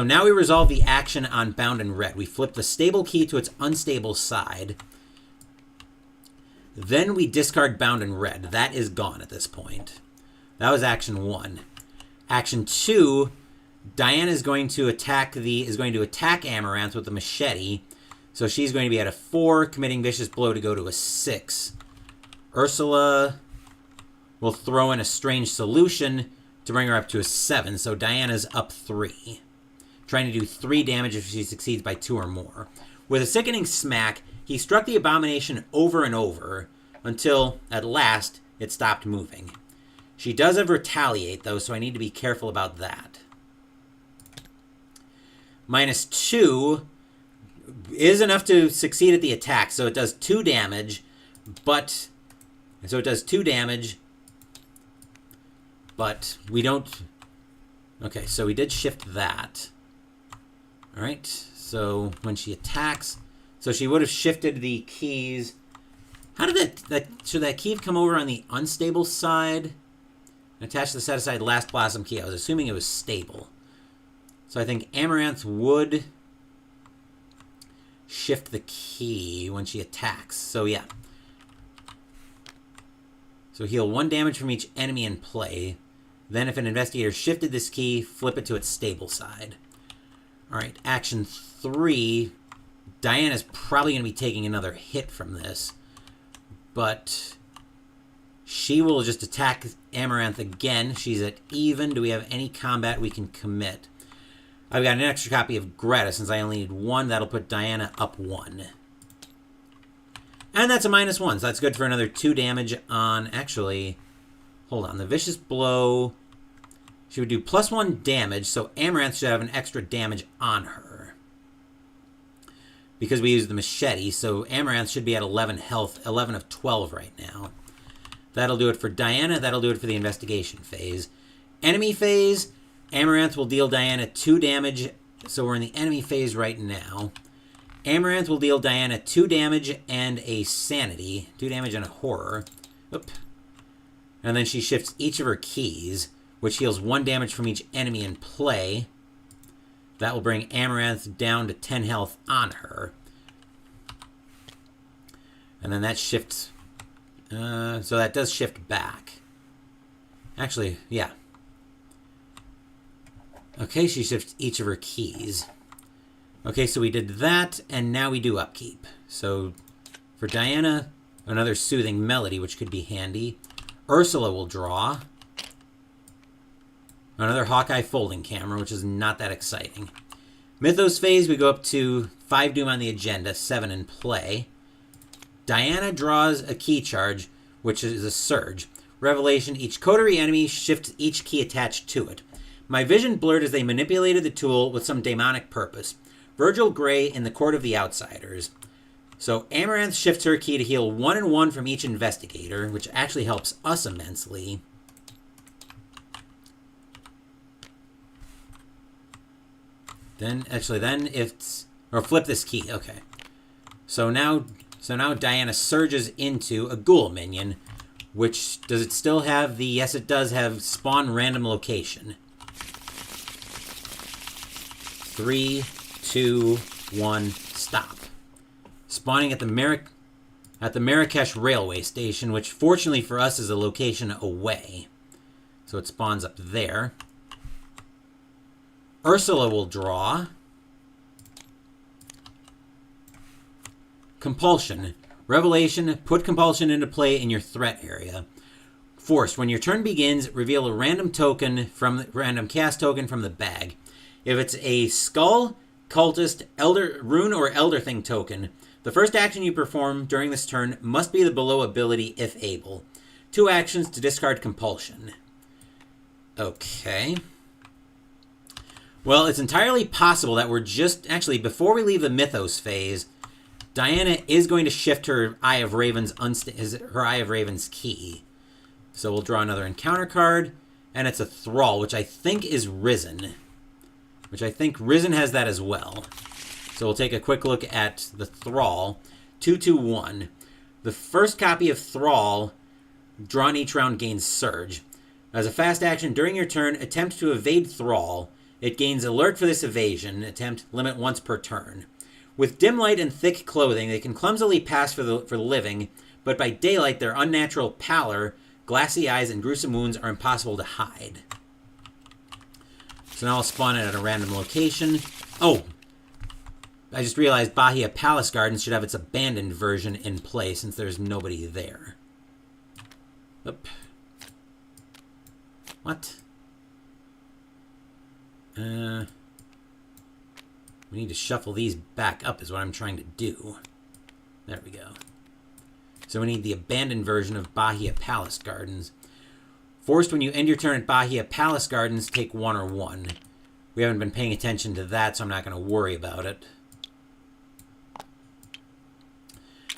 now we resolve the action on Bound in Red. We flip the stable key to its unstable side. Then we discard Bound in Red. That is gone at this point. That was action 1. Action 2, Diana is going to attack Amaranth with the machete. So she's going to be at a 4, committing Vicious Blow to go to a 6. Ursula will throw in a Strange Solution to bring her up to a 7, so Diana's up 3. Trying to do 3 damage if she succeeds by 2 or more. With a Sickening Smack, he struck the abomination over and over until, at last, it stopped moving. She does have Retaliate, though, so I need to be careful about that. -2 is enough to succeed at the attack, so it does 2 damage, but we don't... Okay, so we did shift that. Alright, so when she attacks... So she would have shifted the keys. How did should that key have come over on the unstable side? And attach the set-aside Last Blossom key. I was assuming it was stable. So I think Amaranth would shift the key when she attacks. So yeah. So heal 1 damage from each enemy in play. Then if an investigator shifted this key, flip it to its stable side. Alright, action 3. Diana's probably going to be taking another hit from this. But she will just attack Amaranth again. She's at even. Do we have any combat we can commit? I've got an extra copy of Greta since I only need 1. That'll put Diana up 1. And that's a -1, so that's good for another 2 damage on... Actually, hold on. The Vicious Blow... She would do +1 damage, so Amaranth should have an extra damage on her. Because we used the machete, so Amaranth should be at 11 health, 11 of 12 right now. That'll do it for Diana, that'll do it for the investigation phase. Enemy phase, Amaranth will deal Diana 2 damage, so we're in the enemy phase right now. Amaranth will deal Diana 2 damage and a sanity, 2 damage and a horror. Oop. And then she shifts each of her keys, which heals 1 damage from each enemy in play. That will bring Amaranth down to 10 health on her. And then that shifts... so that does shift back. Actually, yeah. Okay, she shifts each of her keys. Okay, so we did that, and now we do upkeep. So for Diana, another soothing melody, which could be handy. Ursula will draw. Another Hawkeye folding camera, which is not that exciting. Mythos phase, we go up to 5 Doom on the agenda, 7 in play. Diana draws a key charge, which is a surge. Revelation, each coterie enemy shifts each key attached to it. My vision blurred as they manipulated the tool with some demonic purpose. Virgil Gray in the Court of the Outsiders. So Amaranth shifts her key to heal 1 and 1 from each investigator, which actually helps us immensely. Then if... Or flip this key, okay. So now Diana surges into a ghoul minion, which, does it still have the... Yes, it does have spawn random location. 3, 2, 1, stop. Spawning at the Marrakesh railway station, which fortunately for us is a location away. So it spawns up there. Ursula will draw. Compulsion. Revelation, put compulsion into play in your threat area. Forced. When your turn begins, reveal a random cast token from the bag. If it's a skull, cultist, rune, or elder thing token, the first action you perform during this turn must be the below ability if able. 2 actions to discard compulsion. Okay. Well, it's entirely possible that we're just... Actually, before we leave the Mythos phase, Diana is going to shift her Eye of Raven's key. So we'll draw another encounter card, and it's a Thrall, which I think is Risen. Which I think Risen has that as well. So we'll take a quick look at the Thrall. 2/2/1. The first copy of Thrall drawn each round gains Surge. As a fast action during your turn, attempt to evade Thrall. It gains alert for this evasion. Attempt limit once per turn. With dim light and thick clothing, they can clumsily pass for the living, but by daylight their unnatural pallor, glassy eyes, and gruesome wounds are impossible to hide. So now I'll spawn it at a random location. Oh! I just realized Bahia Palace Gardens should have its abandoned version in play since there's nobody there. Oop. What? We need to shuffle these back up is what I'm trying to do. There we go. So we need the abandoned version of Bahia Palace Gardens. Forced when you end your turn at Bahia Palace Gardens, take 1 or 1. We haven't been paying attention to that, so I'm not going to worry about it.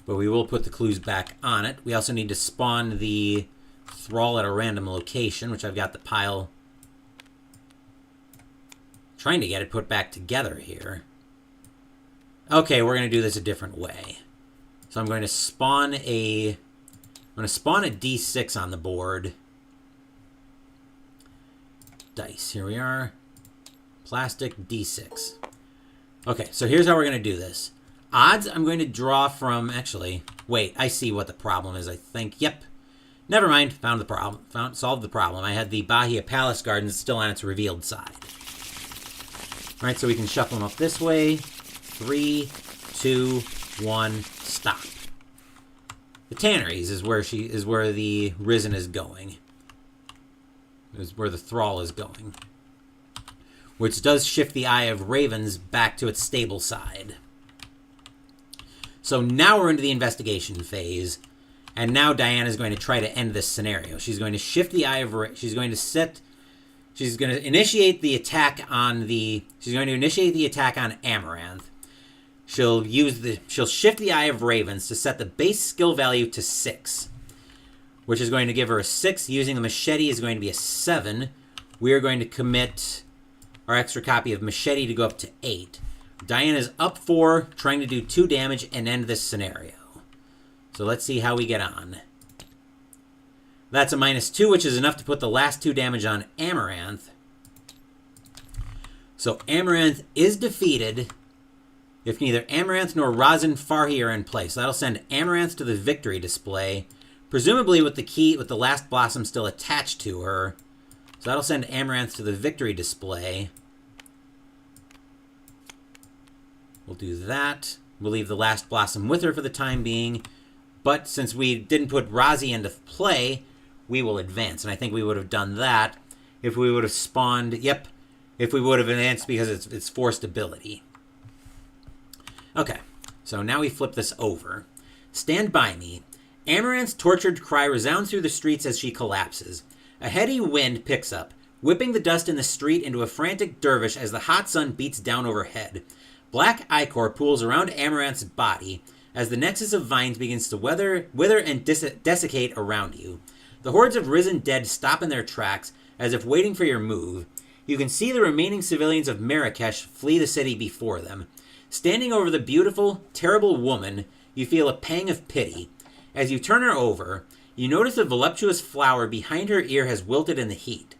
But we will put the clues back on it. We also need to spawn the Thrall at a random location, which I've got the pile... Trying to get it put back together here. Okay, we're going to do this a different way. So I'm going to spawn a D6 on the board. Dice, here we are. Plastic D6. Okay, so here's how we're going to do this. Odds, I'm going to draw from... Actually, wait, I see what the problem is, I think. Yep. Never mind. Solved the problem. I had the Bahia Palace Gardens still on its revealed side. All right, so we can shuffle them up this way. 3, 2, 1, stop. The Tanneries is where the Risen is going. Is where the Thrall is going. Which does shift the Eye of Ravens back to its stable side. So now we're into the investigation phase. And now Diana is going to try to end this scenario. She's going to shift the Eye of She's going to initiate the attack on Amaranth. She'll shift the Eye of Ravens to set the base skill value to 6, which is going to give her a 6. Using the machete is going to be a 7. We are going to commit our extra copy of machete to go up to 8. Diana's up 4, trying to do 2 damage and end this scenario. So let's see how we get on. That's a -2, which is enough to put the last 2 damage on Amaranth. So Amaranth is defeated if neither Amaranth nor Razin Farhi are in play. So that'll send Amaranth to the victory display, presumably with the last blossom still attached to her. So that'll send Amaranth to the victory display. We'll do that. We'll leave the last blossom with her for the time being. But since we didn't put Razi into play, we will advance. And I think we would have done that if we would have spawned... Yep, if we would have advanced because it's forced ability. Okay, so now we flip this over. Stand by me. Amaranth's tortured cry resounds through the streets as she collapses. A heady wind picks up, whipping the dust in the street into a frantic dervish as the hot sun beats down overhead. Black ichor pools around Amaranth's body as the nexus of vines begins to wither and desiccate around you. The hordes of risen dead stop in their tracks, as if waiting for your move. You can see the remaining civilians of Marrakesh flee the city before them. Standing over the beautiful, terrible woman, you feel a pang of pity. As you turn her over, you notice a voluptuous flower behind her ear has wilted in the heat.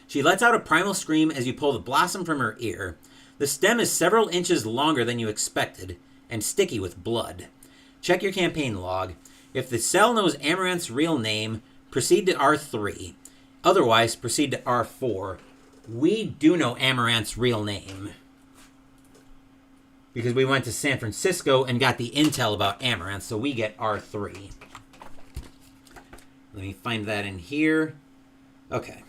She lets out a primal scream as you pull the blossom from her ear. The stem is several inches longer than you expected, and sticky with blood. Check your campaign log. If the cell knows Amaranth's real name, proceed to R3. Otherwise, proceed to R4. We do know Amaranth's real name, because we went to San Francisco and got the intel about Amaranth, so we get R3. Let me find that in here. Okay.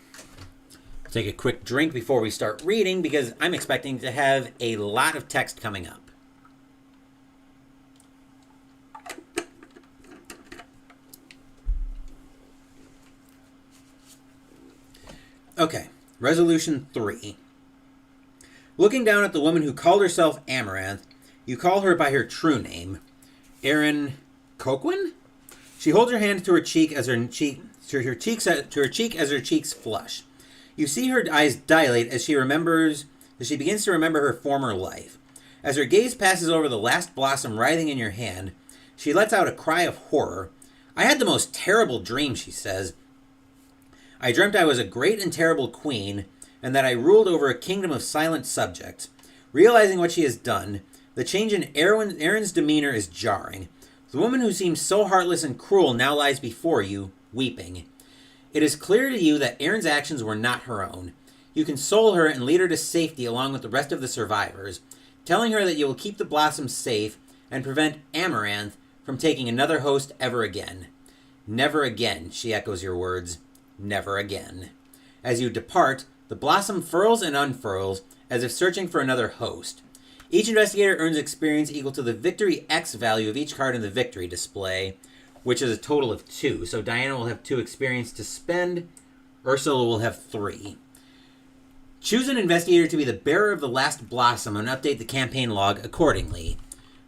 Take a quick drink before we start reading, because I'm expecting to have a lot of text coming up. Okay, Resolution 3. Looking down at the woman who called herself Amaranth, you call her by her true name, Erin Coquin? She holds her hand to her cheek as her cheeks flush. You see her eyes dilate as she begins to remember her former life. As her gaze passes over the last blossom writhing in your hand, she lets out a cry of horror. I had the most terrible dream, she says. I dreamt I was a great and terrible queen, and that I ruled over a kingdom of silent subjects. Realizing what she has done, the change in Erin's demeanor is jarring. The woman who seems so heartless and cruel now lies before you, weeping. It is clear to you that Erin's actions were not her own. You console her and lead her to safety along with the rest of the survivors, telling her that you will keep the blossoms safe and prevent Amaranth from taking another host ever again. Never again, she echoes your words. Never again. As you depart, the blossom furls and unfurls as if searching for another host. Each investigator earns experience equal to the victory X value of each card in the victory display, which is a total of 2. So Diana will have 2 experience to spend. Ursula will have 3. Choose an investigator to be the bearer of the last blossom and update the campaign log accordingly.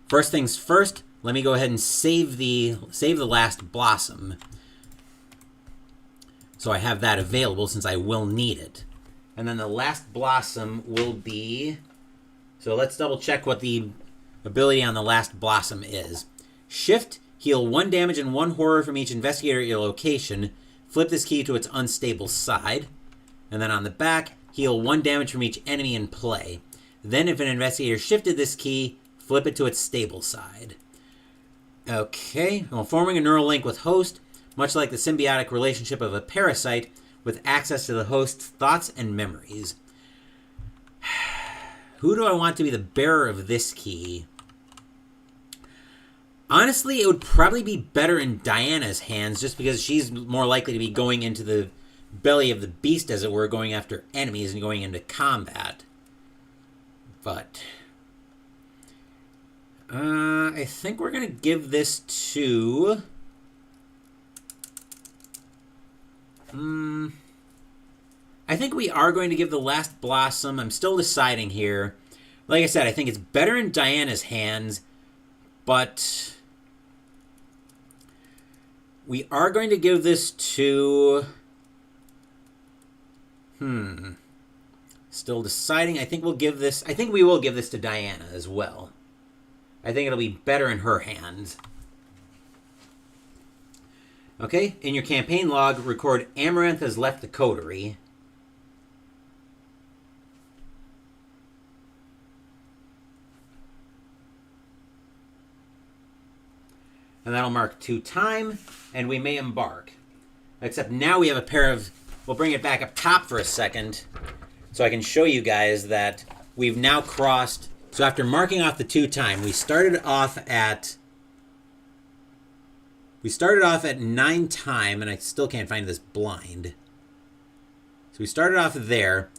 First things first, let me go ahead and save the last blossom, so I have that available since I will need it. And then the last blossom will be... So let's double check what the ability on the last blossom is. Shift, heal 1 damage and 1 horror from each investigator at your location. Flip this key to its unstable side. And then on the back, heal 1 damage from each enemy in play. Then if an investigator shifted this key, flip it to its stable side. Okay, well, forming a neural link with host. much like the symbiotic relationship of a parasite with access to the host's thoughts and memories. Who do I want to be the bearer of this key? Honestly, it would probably be better in Diana's hands, just because she's more likely to be going into the belly of the beast, as it were, going after enemies and going into combat. But I think we're going to give this to... I think we are going to give the Last Blossom. I'm still deciding here. Like I said, I think it's better in Diana's hands, but we are going to give this to... Still deciding. I think we will give this to Diana as well. I think it'll be better in her hands. Okay, in your campaign log, record Amaranth has left the coterie. And that'll mark 2 time, and we may embark. Except now we have a pair of... We'll bring it back up top for a second, so I can show you guys that we've now crossed... So after marking off the 2 time, we started off at 9 time, and I still can't find this blind. So we started off there.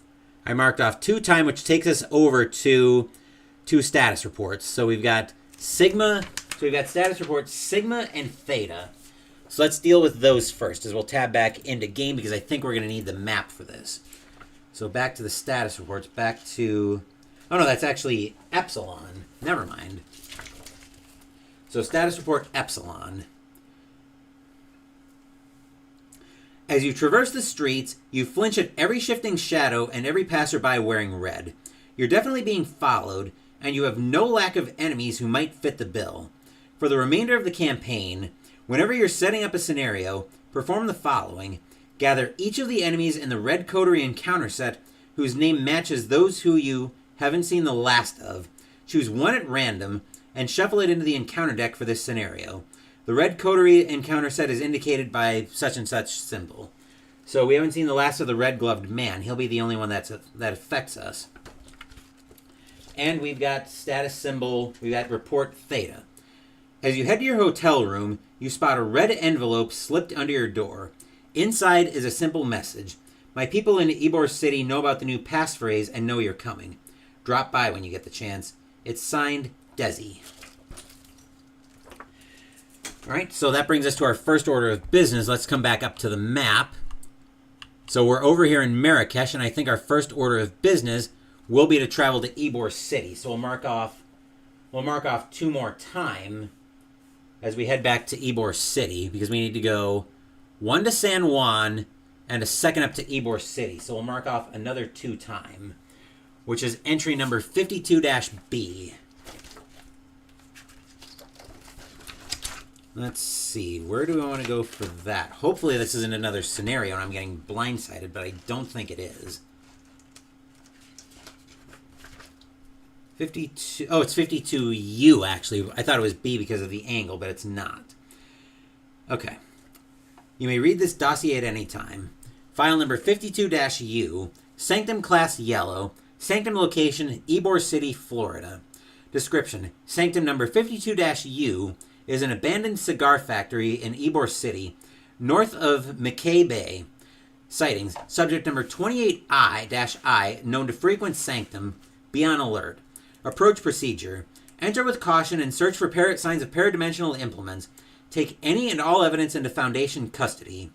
I marked off 2 time, which takes us over to 2 status reports. So we've got Sigma... So we've got status reports Sigma and Theta. So let's deal with those first, as we'll tab back into game, because I think we're going to need the map for this. So back to the status reports, back to... Oh no, that's actually Epsilon. Never mind. So status report Epsilon. As you traverse the streets, you flinch at every shifting shadow and every passerby wearing red. You're definitely being followed, and you have no lack of enemies who might fit the bill. For the remainder of the campaign, whenever you're setting up a scenario, perform the following. Gather each of the enemies in the red coterie encounter set whose name matches those who you haven't seen the last of. Choose 1 at random and shuffle it into the encounter deck for this scenario. The red coterie encounter set is indicated by such and such symbol. So we haven't seen the last of the red-gloved man. He'll be the only one that affects us. And we've got status symbol, we've got report Theta. As you head to your hotel room, you spot a red envelope slipped under your door. Inside is a simple message. My people in Ybor City know about the new passphrase and know you're coming. Drop by when you get the chance. It's signed, Desi. Alright, so that brings us to our first order of business. Let's come back up to the map. So we're over here in Marrakesh, and I think our first order of business will be to travel to Ybor City. So we'll mark off 2 more time as we head back to Ybor City, because we need to go 1 to San Juan and a second up to Ybor City. So we'll mark off another 2 time, which is entry number 52-B. Let's see, where do we want to go for that? Hopefully this isn't another scenario and I'm getting blindsided, but I don't think it is. 52. Oh, it's 52U, actually. I thought it was B because of the angle, but it's not. Okay. You may read this dossier at any time. File number 52-U, Sanctum Class Yellow, Sanctum Location, Ybor City, Florida. Description, Sanctum number 52-U is an abandoned cigar factory in Ybor City, north of McKay Bay. Sightings, subject number 28I-I, known to frequent Sanctum. Be on alert. Approach procedure. Enter with caution and search for signs of paradimensional implements. Take any and all evidence into Foundation custody.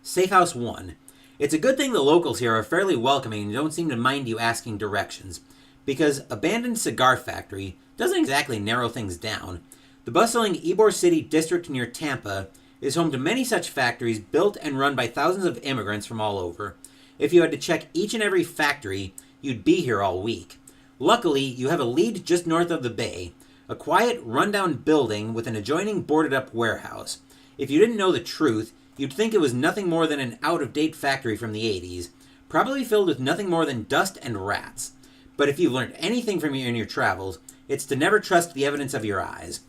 Safe House 1. It's a good thing the locals here are fairly welcoming and don't seem to mind you asking directions, because abandoned cigar factory doesn't exactly narrow things down. The bustling Ybor City district near Tampa is home to many such factories built and run by thousands of immigrants from all over. If you had to check each and every factory, you'd be here all week. Luckily, you have a lead just north of the bay, a quiet, rundown building with an adjoining boarded-up warehouse. If you didn't know the truth, you'd think it was nothing more than an out-of-date factory from the 80s, probably filled with nothing more than dust and rats. But if you've learned anything from in your travels, it's to never trust the evidence of your eyes.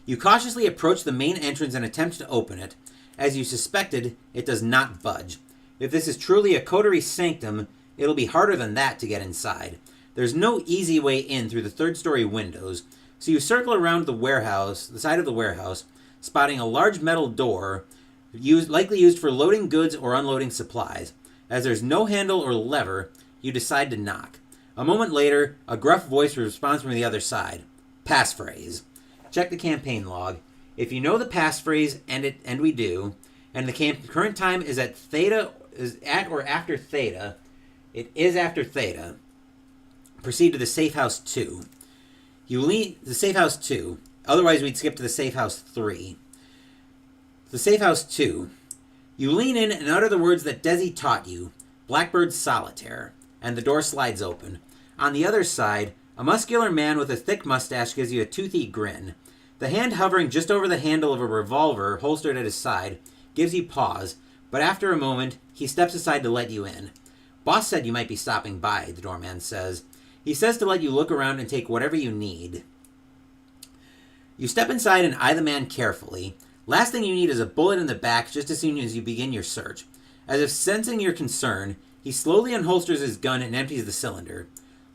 You cautiously approach the main entrance and attempt to open it. As you suspected, it does not budge. If this is truly a coterie sanctum, it'll be harder than that to get inside. There's no easy way in through the third-story windows, so you circle around the side of the warehouse, spotting a large metal door, likely used for loading goods or unloading supplies. As there's no handle or lever, you decide to knock. A moment later, a gruff voice responds from the other side. Passphrase. Check the campaign log. If you know the passphrase, and we do, and the current time is at or after theta, it is after theta. Proceed to the safe house 2. You lean the safe house 2. Otherwise, we'd skip to the safe house 3. The safe house 2. You lean in and utter the words that Desi taught you. Blackbird solitaire. And the door slides open. On the other side, a muscular man with a thick mustache gives you a toothy grin. The hand hovering just over the handle of a revolver holstered at his side gives you pause, but after a moment, he steps aside to let you in. Boss said you might be stopping by, the doorman says. He says to let you look around and take whatever you need. You step inside and eye the man carefully. Last thing you need is a bullet in the back just as soon as you begin your search. As if sensing your concern, he slowly unholsters his gun and empties the cylinder.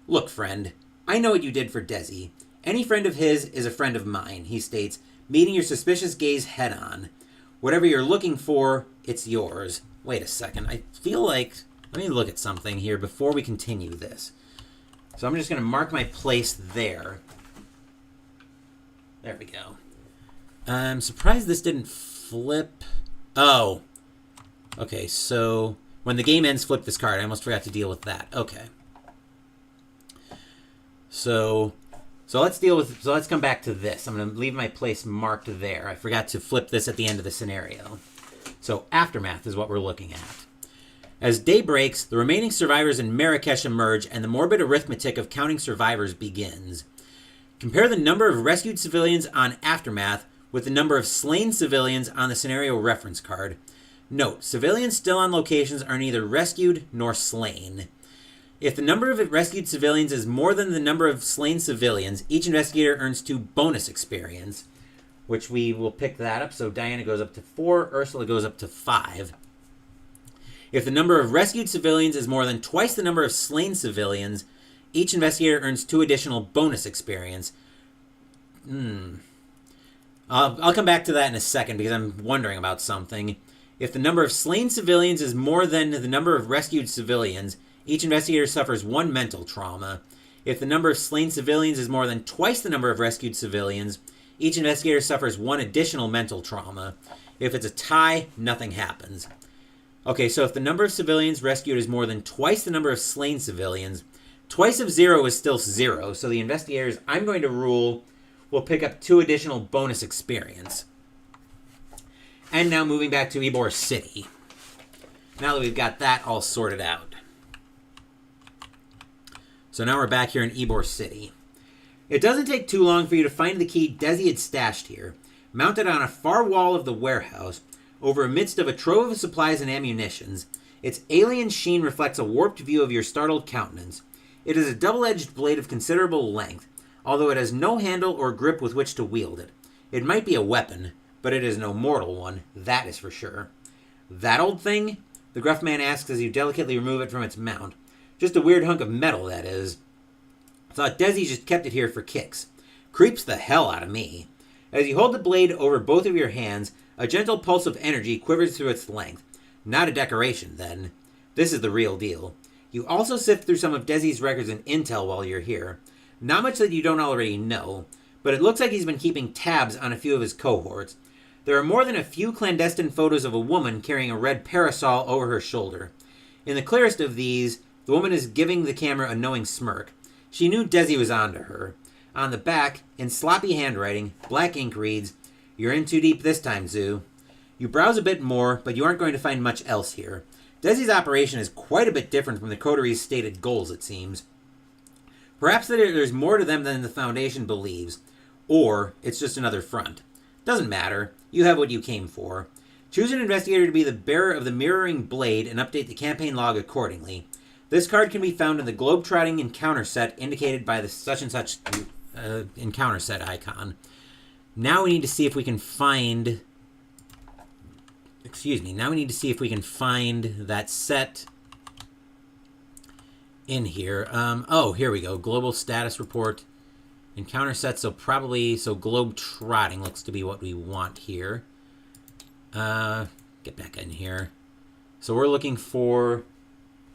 Look, friend, I know what you did for Desi. Any friend of his is a friend of mine, he states, meeting your suspicious gaze head on. Whatever you're looking for, it's yours. Wait a second, I feel like... Let me look at something here before we continue this. So I'm just going to mark my place there. There we go. I'm surprised this didn't flip. Oh. Okay, so when the game ends, flip this card. I almost forgot to deal with that. Okay. So let's come back to this. I'm going to leave my place marked there. I forgot to flip this at the end of the scenario. So Aftermath is what we're looking at. As day breaks, the remaining survivors in Marrakesh emerge and the morbid arithmetic of counting survivors begins. Compare the number of rescued civilians on Aftermath with the number of slain civilians on the scenario reference card. Note, civilians still on locations are neither rescued nor slain. If the number of rescued civilians is more than the number of slain civilians, each investigator earns 2 bonus experience, which we will pick that up. So Diana goes up to 4, Ursula goes up to 5. If the number of rescued civilians is more than twice the number of slain civilians, each investigator earns 2 additional bonus experience. I'll come back to that in a second because I'm wondering about something. If the number of slain civilians is more than the number of rescued civilians, each investigator suffers 1 mental trauma. If the number of slain civilians is more than twice the number of rescued civilians, each investigator suffers 1 additional mental trauma. If it's a tie, nothing happens. Okay, so if the number of civilians rescued is more than twice the number of slain civilians, twice of 0 is still 0, so the investigators I'm going to rule will pick up 2 additional bonus experience. And now moving back to Ybor City. Now that we've got that all sorted out. So now we're back here in Ybor City. It doesn't take too long for you to find the key Desi had stashed here, mounted on a far wall of the warehouse, over amidst of a trove of supplies and ammunitions. Its alien sheen reflects a warped view of your startled countenance. It is a double-edged blade of considerable length, although it has no handle or grip with which to wield it. It might be a weapon, but it is no mortal one, that is for sure. That old thing? The gruff man asks as you delicately remove it from its mount. Just a weird hunk of metal, that is. Thought Desi just kept it here for kicks. Creeps the hell out of me. As you hold the blade over both of your hands, a gentle pulse of energy quivers through its length. Not a decoration, then. This is the real deal. You also sift through some of Desi's records and intel while you're here. Not much that you don't already know, but it looks like he's been keeping tabs on a few of his cohorts. There are more than a few clandestine photos of a woman carrying a red parasol over her shoulder. In the clearest of these, the woman is giving the camera a knowing smirk. She knew Desi was onto her. On the back, in sloppy handwriting, black ink reads, "You're in too deep this time, Zoo." You browse a bit more, but you aren't going to find much else here. Desi's operation is quite a bit different from the Coteries' stated goals, it seems. Perhaps there's more to them than the Foundation believes, or it's just another front. Doesn't matter. You have what you came for. Choose an investigator to be the bearer of the mirroring blade and update the campaign log accordingly. This card can be found in the globe-trotting encounter set indicated by the such-and-such encounter set icon. Now we need to see if we can find... Excuse me. Now we need to see if we can find that set in here. Oh, here we go. Global status report. Encounter set, so probably... So globe trotting looks to be what we want here. Get back in here. So we're looking for...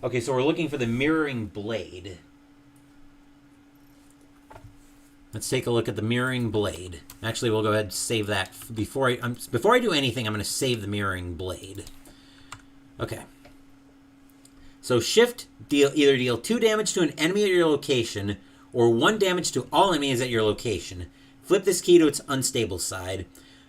Okay, so we're looking for the mirroring blade. Let's take a look at the mirroring blade. Actually, we'll go ahead and save that. Before I do anything, I'm going to save the mirroring blade. Okay. So shift, either deal 2 damage to an enemy at your location, or 1 damage to all enemies at your location. Flip this key to its unstable side.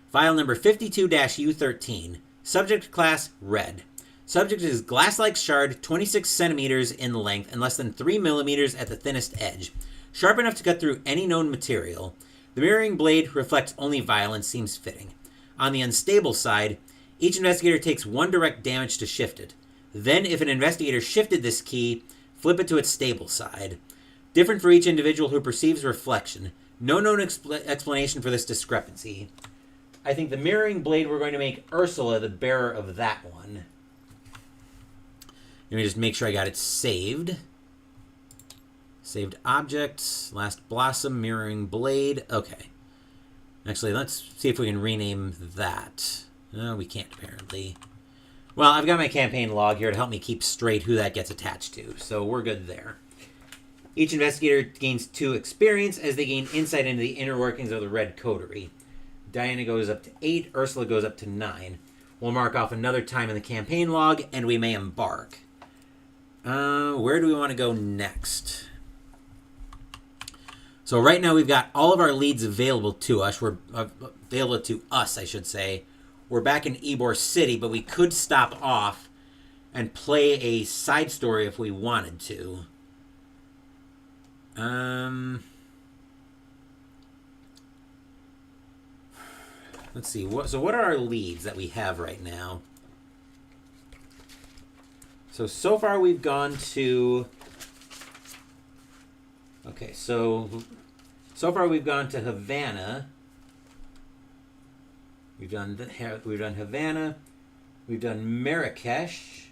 File number 52-U13. Subject class, red. Subject is glass-like shard, 26 centimeters in length and less than 3 millimeters at the thinnest edge. Sharp enough to cut through any known material. The mirroring blade reflects only violence, seems fitting. On the unstable side, each investigator takes 1 direct damage to shift it. Then, if an investigator shifted this key, flip it to its stable side. Different for each individual who perceives reflection. No known explanation for this discrepancy. I think the mirroring blade, we're going to make Ursula the bearer of that one. Let me just make sure I got it saved. Saved objects, last blossom, mirroring blade. Okay. Actually, let's see if we can rename that. No, we can't apparently. Well, I've got my campaign log here to help me keep straight who that gets attached to, so we're good there. Each investigator gains 2 experience as they gain insight into the inner workings of the red coterie. Diana goes up to 8, Ursula goes up to 9. We'll mark off another time in the campaign log, and we may embark. Where do we want to go next? So right now we've got all of our leads available to us. We're available to us, I should say. We're back in Ybor City, but we could stop off and play a side story if we wanted to. Let's see. So what are our leads that we have right now? So far we've gone to... Okay, so far we've gone to Havana. We've done Havana. We've done Marrakesh.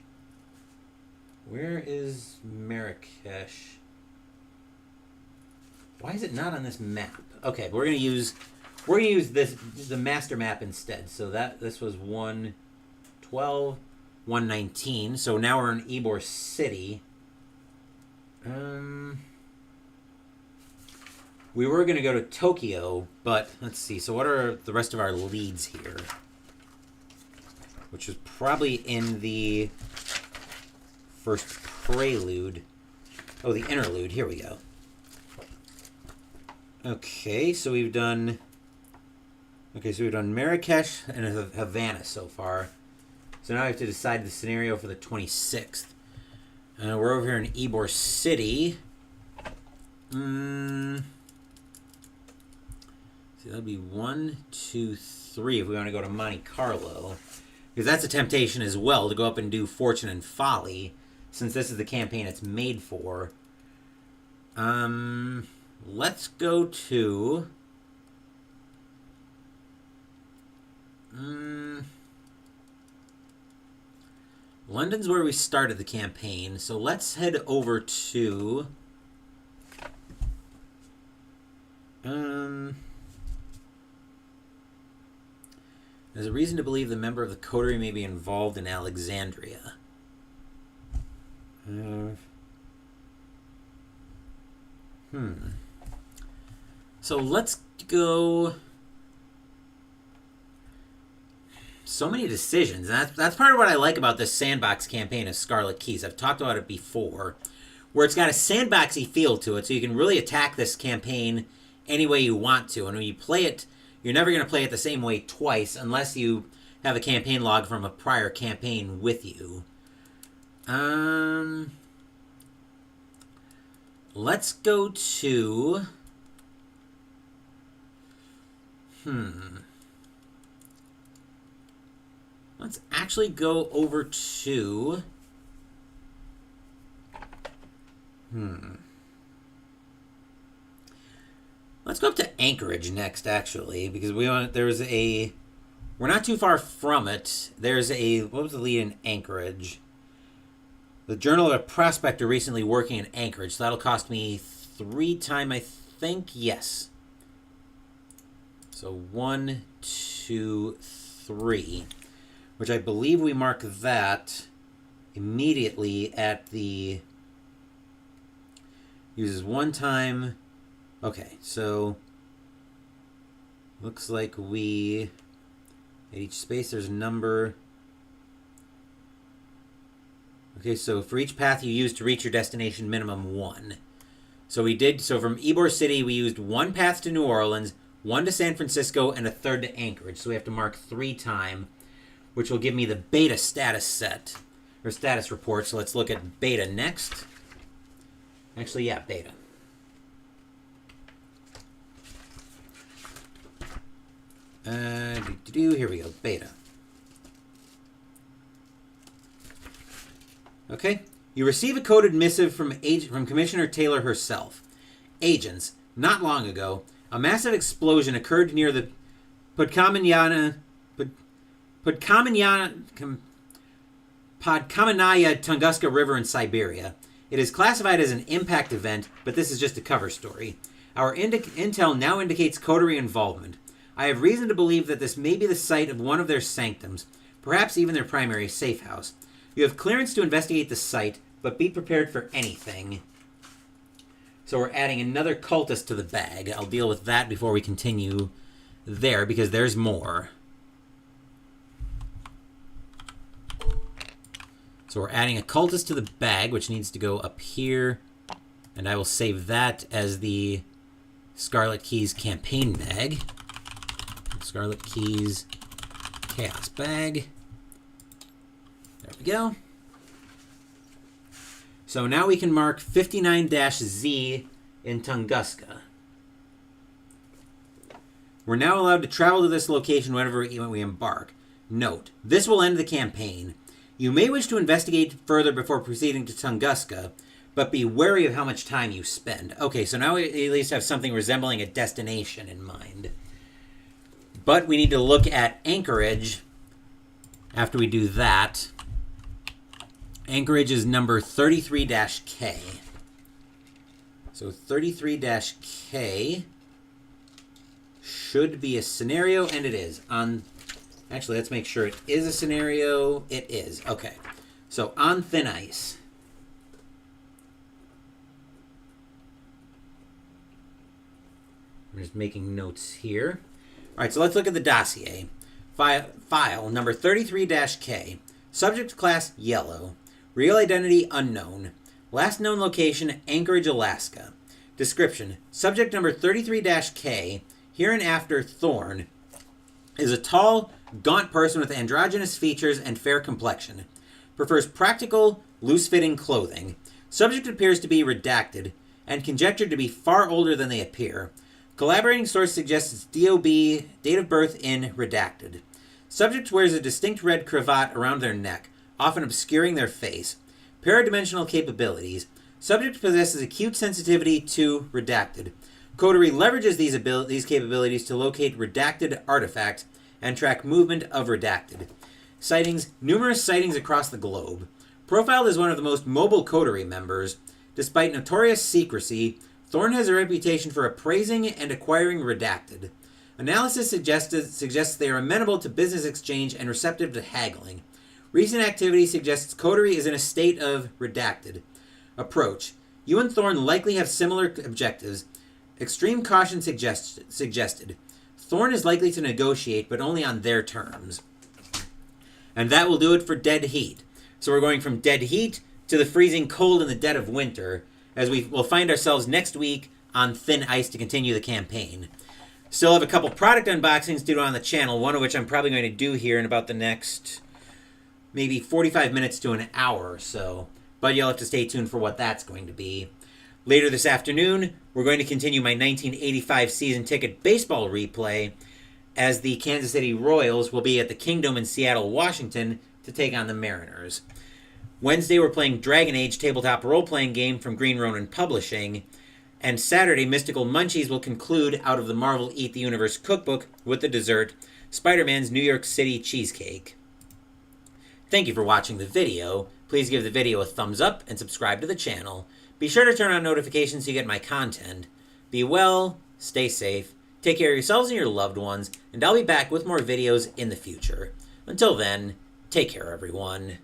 Where is Marrakesh? Why is it not on this map? Okay, we're gonna use the master map instead. So this was 112, 119. So now we're in Ybor City. We were going to go to Tokyo, but let's see. So what are the rest of our leads here? Which is probably in the first prelude. Oh, the interlude. Here we go. Okay, so we've done Marrakesh and Havana so far. So now I have to decide the scenario for the 26th. We're over here in Ybor City. So that'd be 1, 2, 3 if we want to go to Monte Carlo. Because that's a temptation as well, to go up and do Fortune and Folly, since this is the campaign it's made for. Let's go to... London's where we started the campaign, so let's head over to... There's a reason to believe the member of the coterie may be involved in Alexandria. So let's go... So many decisions. And that's part of what I like about this sandbox campaign of Scarlet Keys. I've talked about it before, where it's got a sandboxy feel to it, so you can really attack this campaign any way you want to. And when you play it, you're never going to play it the same way twice unless you have a campaign log from a prior campaign with you. Let's go to... Let's actually go over to... Let's go up to Anchorage next, actually, because we're not too far from it. What was the lead in Anchorage? The Journal of a Prospector recently working in Anchorage, so that'll cost me 3 time, I think, yes. So 1, 2, 3, which I believe we mark that immediately at the, uses 1 time. Okay, so looks like at each space there's a number. Okay, so for each path you use to reach your destination, minimum 1. So from Ybor City we used 1 path to New Orleans, 1 to San Francisco, and a 3rd to Anchorage. So we have to mark 3 time, which will give me the beta status set, or status report. So let's look at beta next. Actually, yeah, beta. Here we go, beta. Okay, you receive a coded missive from Commissioner Taylor herself. Agents, not long ago, a massive explosion occurred near the Podkamenaya Tunguska River in Siberia. It is classified as an impact event, but this is just a cover story. Our intel now indicates coterie involvement. I have reason to believe that this may be the site of one of their sanctums, perhaps even their primary safe house. You have clearance to investigate the site, but be prepared for anything. So we're adding another cultist to the bag. I'll deal with that before we continue there, because there's more. So we're adding a cultist to the bag, which needs to go up here. And I will save that as the Scarlet Keys campaign bag. Scarlet Keys Chaos bag. There we go. So now we can mark 59-Z in Tunguska. We're now allowed to travel to this location whenever we embark. Note, this will end the campaign. You may wish to investigate further before proceeding to Tunguska, but be wary of how much time you spend. Okay, so now we at least have something resembling a destination in mind. But we need to look at Anchorage after we do that. Anchorage is number 33-K. So 33-K should be a scenario, and it is. Actually, let's make sure it is a scenario. It is. Okay. So on thin ice. I'm just making notes here. All right, so let's look at the dossier. File number 33-K. Subject class yellow. Real identity unknown. Last known location Anchorage, Alaska. Description. Subject number 33-K, hereinafter Thorn, is a tall, gaunt person with androgynous features and fair complexion. Prefers practical, loose-fitting clothing. Subject appears to be redacted and conjectured to be far older than they appear. Collaborating source suggests its DOB, date of birth in redacted. Subject wears a distinct red cravat around their neck, often obscuring their face. Paradimensional capabilities. Subject possesses acute sensitivity to redacted. Coterie leverages these capabilities to locate redacted artifacts and track movement of redacted. Sightings. Numerous sightings across the globe. Profiled as one of the most mobile coterie members. Despite notorious secrecy, Thorn has a reputation for appraising and acquiring redacted. Analysis suggests they are amenable to business exchange and receptive to haggling. Recent activity suggests coterie is in a state of redacted. Approach. You and Thorn likely have similar objectives. Extreme caution suggested. Thorn is likely to negotiate, but only on their terms. And that will do it for Dead Heat. So we're going from Dead Heat to the freezing cold in the dead of winter, as we will find ourselves next week on thin ice to continue the campaign. Still have a couple product unboxings to do on the channel, one of which I'm probably going to do here in about the next maybe 45 minutes to an hour or so. But you'll have to stay tuned for what that's going to be. Later this afternoon, we're going to continue my 1985 season ticket baseball replay, as the Kansas City Royals will be at the Kingdom in Seattle, Washington, to take on the Mariners. Wednesday, we're playing Dragon Age tabletop role-playing game from Green Ronin Publishing, And Saturday, Mystical Munchies will conclude out of the Marvel Eat the Universe cookbook with the dessert, Spider-Man's New York City cheesecake. Thank you for watching the video. Please give the video a thumbs up and subscribe to the channel. Be sure to turn on notifications so you get my content. Be well, stay safe, take care of yourselves and your loved ones, and I'll be back with more videos in the future. Until then, take care everyone.